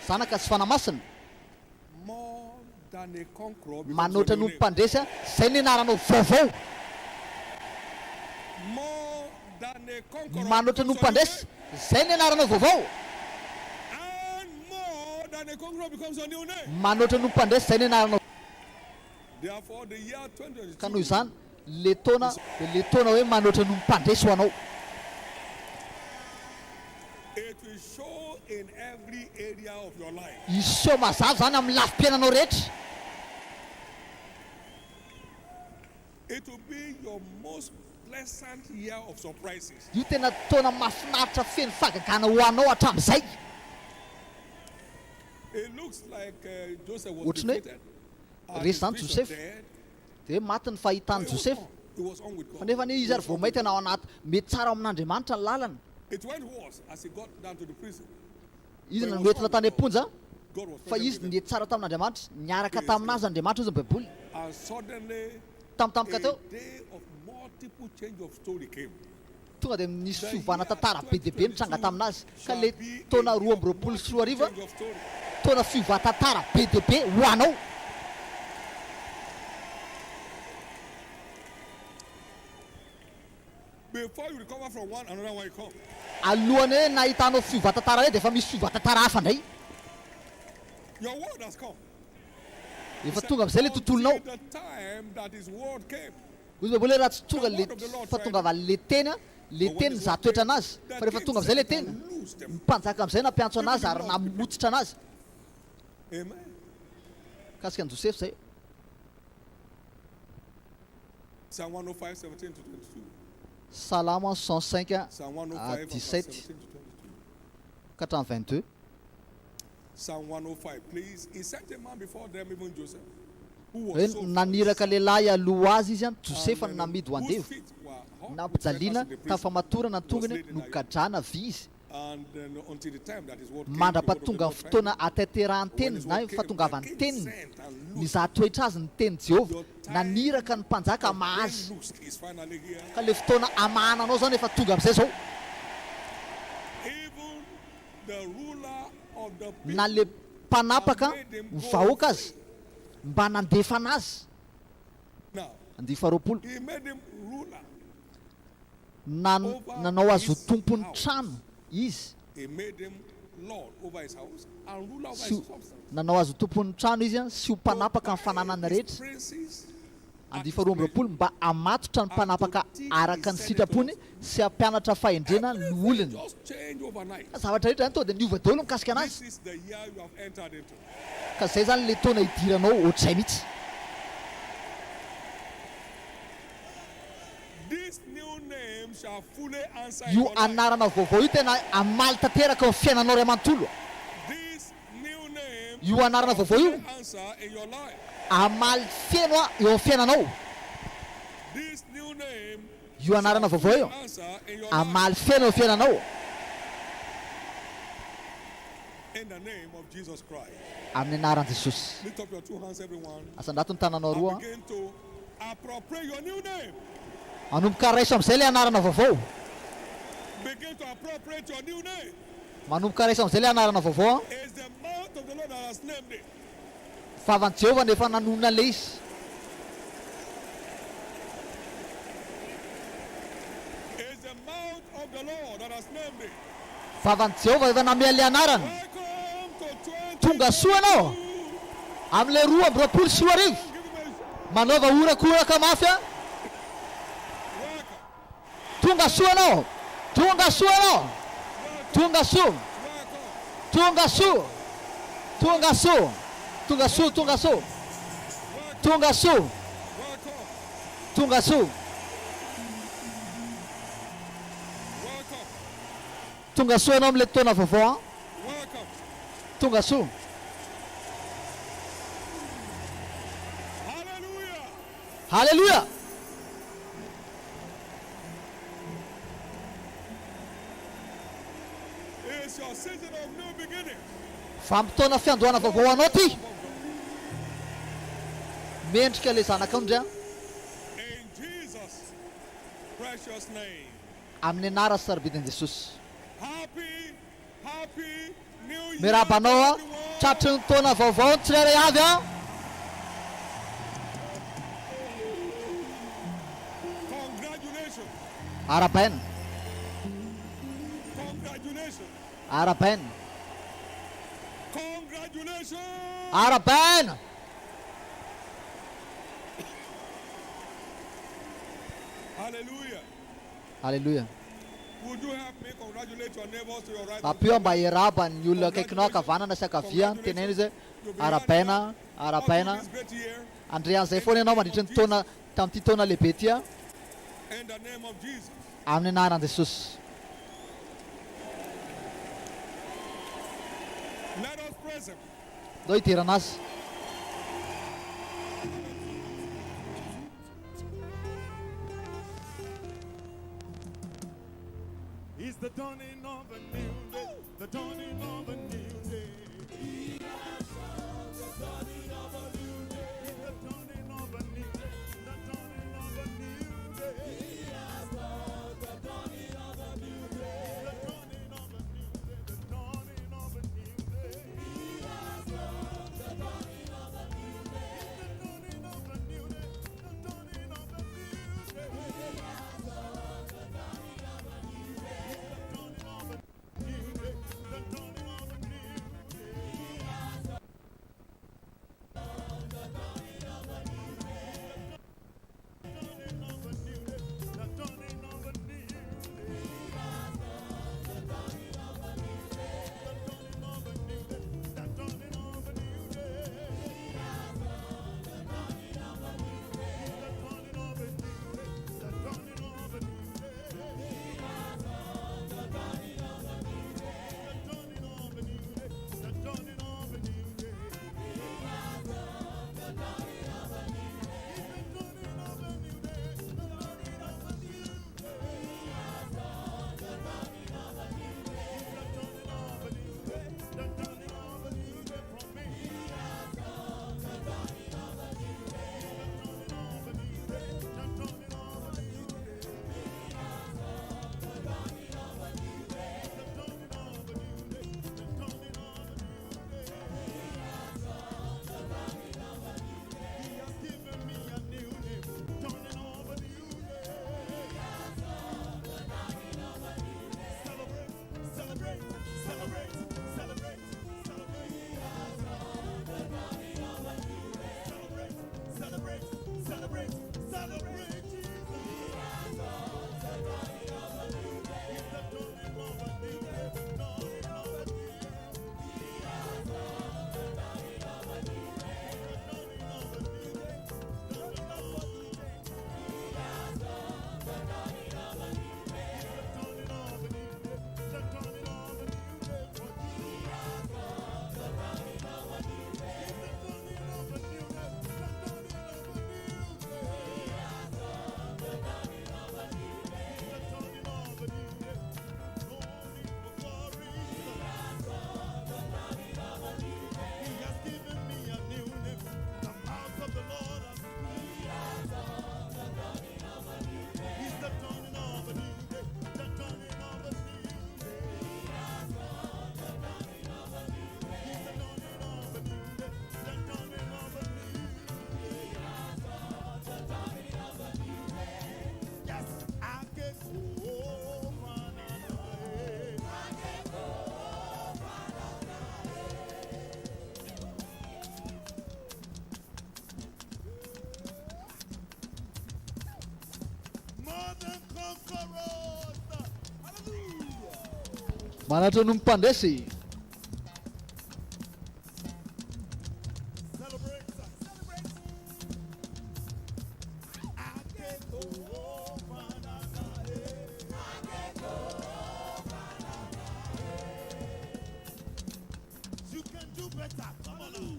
zanaka sy fanamasina
more than a conqueror, becomes
manoatra
your
no
name.
mpandresy a zay ny anaranao vaovao.
More than a conqueror,
Manoatra no
becomes your
mpandresy zay ny anaranao vaovao.
name. And more than a conqueror becomes your new name.
Manoatra no mpandresy zay ny anaranao.
Therefore, the year
Ka noho
2022,
izany le taona hoe manoatra no mpandresy ho anao.
it will show in every area of your life.
Iseho mazava zany amin'ny lafim-piainanao rehetra.
It will be your most pleasant year of surprises.
Io tena taona mahafinaritra feno fagagana ho anao hatramin'izay.
It looks like Joseph was
What's name?
defeated. And
Resy
his
zany
vision
Joseph.
dead.
De maty ny fahitany Joseph.
It was on with
Fa
God.
nefa izy ary vao mahita anao anaty mety tsara ao amin'Andriamanitra ny lalana.
It went worse as he got down to the prison.
Izy no noentina tany am-ponja
God was
fa
present
izy
with him.
niety tsara tamin'Andriamanitra, niaraka taminazy Andriamanitra izy ny Baiboly.
And suddenly,
Tamtampoka
a
teo
day of multiple change of story came.
tonga de nisy fiovana tantara be dia be nitranga taminazy. Ka le taona 2024
Change of story.
taona fiovana tantara be dia be ho anao.
Before you recover from one, another one will come.
Alohany hoe nahitanao fiovana tantara hoe de efa misy fiovana tantara hafa ndray.
Your word has come.
Efa tonga am'izay le tontolonao.
Until the time that his word came.
Izy Baiboly hoe raha tsy tonga le fa tonga avy le teny za toetra anazy. Fa rehefa tonga am'izay le teny mpanjaka am'izay nampiantso anazy ary namotsitra anazy.
Amen.
Kasika an Joseph zay.
Psalm 105, 17 to 22.
Salama 105
Psalm
à
105,
17
17 to 22.
ka hatramin'ny 22.
Psalm 105, please. He sent a man before them, even Joseph, who was
Hoe
so
naniraka lehilahy aloha azy izy a Josefa
and,
namidy ho
whose
andevo.
feet were hot
Na
with fetters
pijaliana
in the
ka
prison.
famatorana ny tongony no gadrana vy izy.
And then until the time that his word came,
Mandrapatonga ny fotoana ateterahan'ny teniny na hoe fahatongavan'ny teniny. Mizaha toetra azy ny teny Jehova. Naniraka ny mpanjaka amahazy.
is finally here.
Ka le fotoana amahananao zany efa tonga am'izay zao.
Even the ruler of the people
Na le mpanapaka ny vahoaka azy mba nandefa anazy.
now,
Andihy faharoapolo.
he made him ruler.
Nanao azy ho tompony trano izy.
He made him lord over his house and ruler over
Sy
his
ho-
substance.
nanao azy ho tompony trano izy a sy ho mpanapaka ny fananany rehetra.
Princes
Andihy faharoa amby roapolo mba amatotra ny mpanapaka araka ny sitrapony sy hampianatra fahendrena ny olony.
just change overnight.
Zavatra rehetra zany to de niova daholo mikasika anazy.
This is the year you have entered into.
Ka zay zany le taona idiranao ohatr'izay mihitsy.
This new name shall fully answer
Io
your life.
anarana vaovao io tena amaly tanteraka ny fiainanao ray amanontolo.
This new name
Io anarana vaovao io
fully answer in your life.
amaly feno a eo amin'ny fiainanao.
This new name
Io anarana vaovao io
answer in your life.
amaly feno eo amin'ny fiainanao.
In the name of Jesus Christ.
Amin'ny anaran'i Jesosy.
Lift up your two hands, everyone.
Asandrato ny tananao roa.
And begin to appropriate your new name.
Manomboka raiso am'izay le anarana vaovao.
Begin to appropriate your new name.
Manomboka raiso am'izay le anarana vaovao.
It's the mouth of the Lord that has named it.
Favan'i Jehovah nefa nanonona le izy.
It's the mouth of the Lord that has named it.
Favan'i Jehovah efa namea le anarany.
Welcome to 20.
Tonga soa anao am'le 2024 sy 2025.
Give him a
Manaova orakoraka mafy a.
welcome.
Tonga soa anao. Tonga soa anao. Tonga soa.
Welcome.
Tonga soa. Tonga soa. Tonga soa, tonga soa. Tonga soa.
Welcome.
Tonga soa.
Welcome.
Tonga soa anao am'le taona vaovao.
Welcome.
Tonga soa.
Hallelujah.
Hallelujah.
It's your season of new beginning.
Vampotona fiandohana vaovao anao ty. Mendrika le zanaka ndray
In Jesus' precious name.
amin'ny anarany sarobidin'i Jesosy.
Happy New Year.
Mirabanao a,
everyone.
tratry ny taona vaovao ny tsirairay avy a.
Congratulations.
Arabaina,
Congratulations.
arabaina,
Congratulations.
arabaina.
Hallelujah.
Haleluya.
Would you help me congratulate your neighbors to your right?
Apio mba iraba ny olona akaikinao akavanana sy akavia tenena izy arabaina, arabaina.
This great year
Andre an'izay foana ianao mandritra ny taona tamin'ity taona lehibe ty a
in the name of Jesus.
amin'ny anaran'i Jesosy.
Let us praise him.
Dao hidirana azy.
It's the dawning of a new day. The dawning of a new day. The dawning of a new day. The dawning of a new day. The dawning of a new day. The dawning of a new day. The dawning of a new day. The dawning of a new day. The dawning of a new day. The dawning of a new day. The dawning of a new day.
Manatra no mpandresy.
You can do better. Come on now.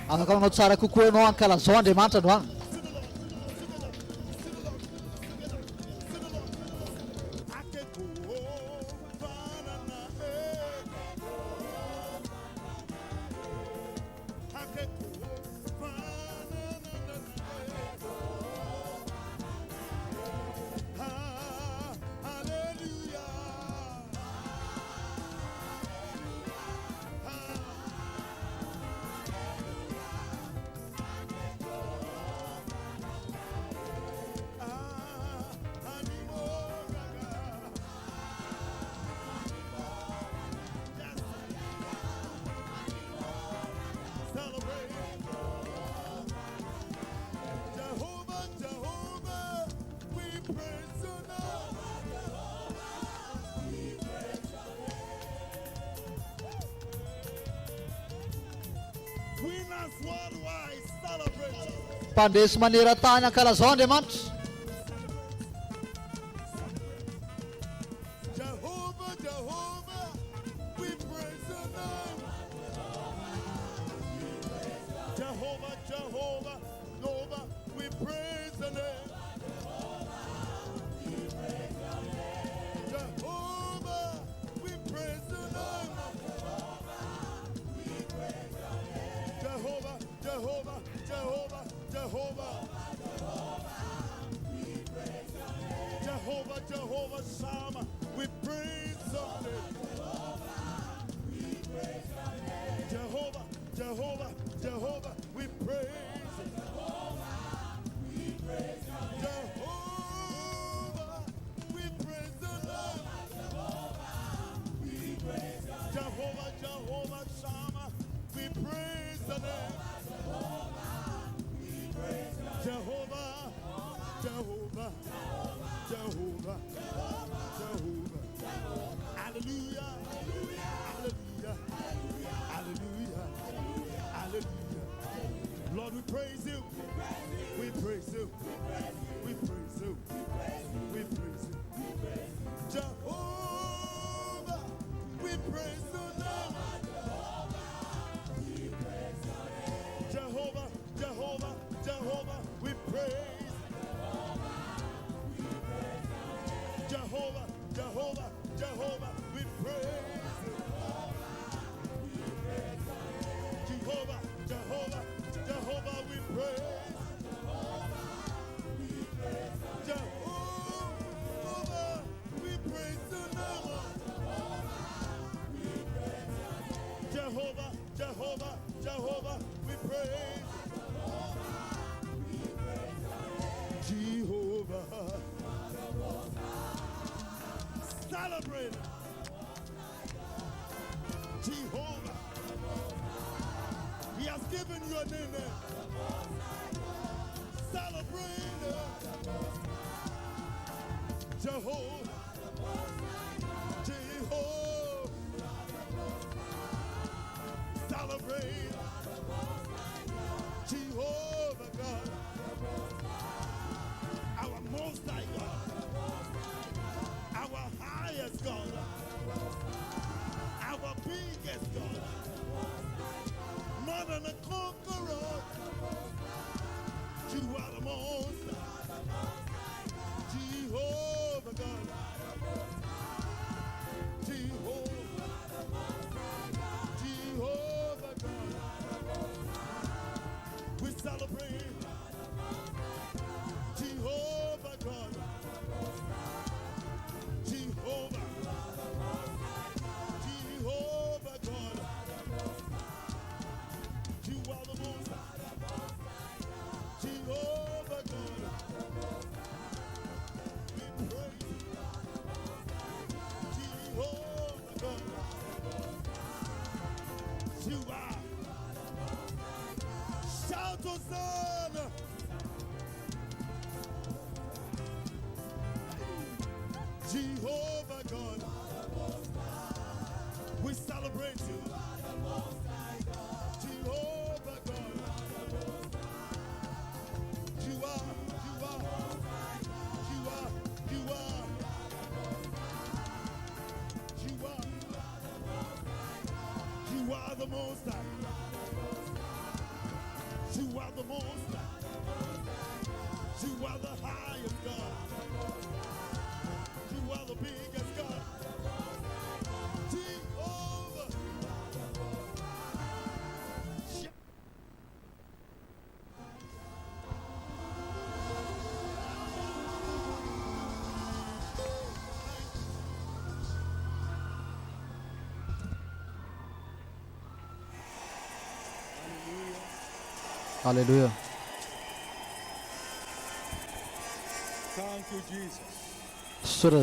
afaka manao tsara kokoa ianao ankalazao Andriamanitra no any.
Winners worldwide celebrate.
Mpandresy maneran-tany ankalazao Andriamanitra.
Jehovah, Jehovah, we praise your name. Jehovah, Jehovah, Jehovah, we praise your name. Jehovah, we praise your name. Jehovah, Jehovah, Jehovah, Jehovah. Jehovah, Jehovah, Shammah, we praise your name. Jehovah, Jehovah, Jehovah, we praise. Jehovah, we praise your name. Jehovah, Jehovah, Shammah, we praise the name. Jehovah, Jehovah, Jehovah, Jehovah. Hallelujah, hallelujah, hallelujah, hallelujah. Lord, we praise you. We praise you. We praise you. We praise you. Jehovah, we praise your name. Jehovah, Jehovah, Jehovah, we praise. Jehovah, Jehovah, Jehovah, we praise. Jehovah, Jehovah, Jehovah, we praise. Jehovah, we praise your name. Jehovah, Jehovah, Jehovah, we praise. Jehovah, celebrate. Jehovah, He has given you a new name. Celebrate. Jehovah, Jehovah, celebrate. Jehovah God, our most high God, our highest God, our biggest God, more than a conqueror. You are the most. Jehovah God, Jehovah, Jehovah God, we celebrate. Jehovah God, Jehovah, Jehovah God, you are the most. Jehovah God, we praise. Jehovah God, you are. Shout Hosanna. Jehovah God, we celebrate you. Jehovah God, you are, you are, you are, you are, you are, you are the Most High. You are the most high. You are the highest God. You are the biggest God. Jehovah.
Hallelujah.
Thank you, Jesus.
Sura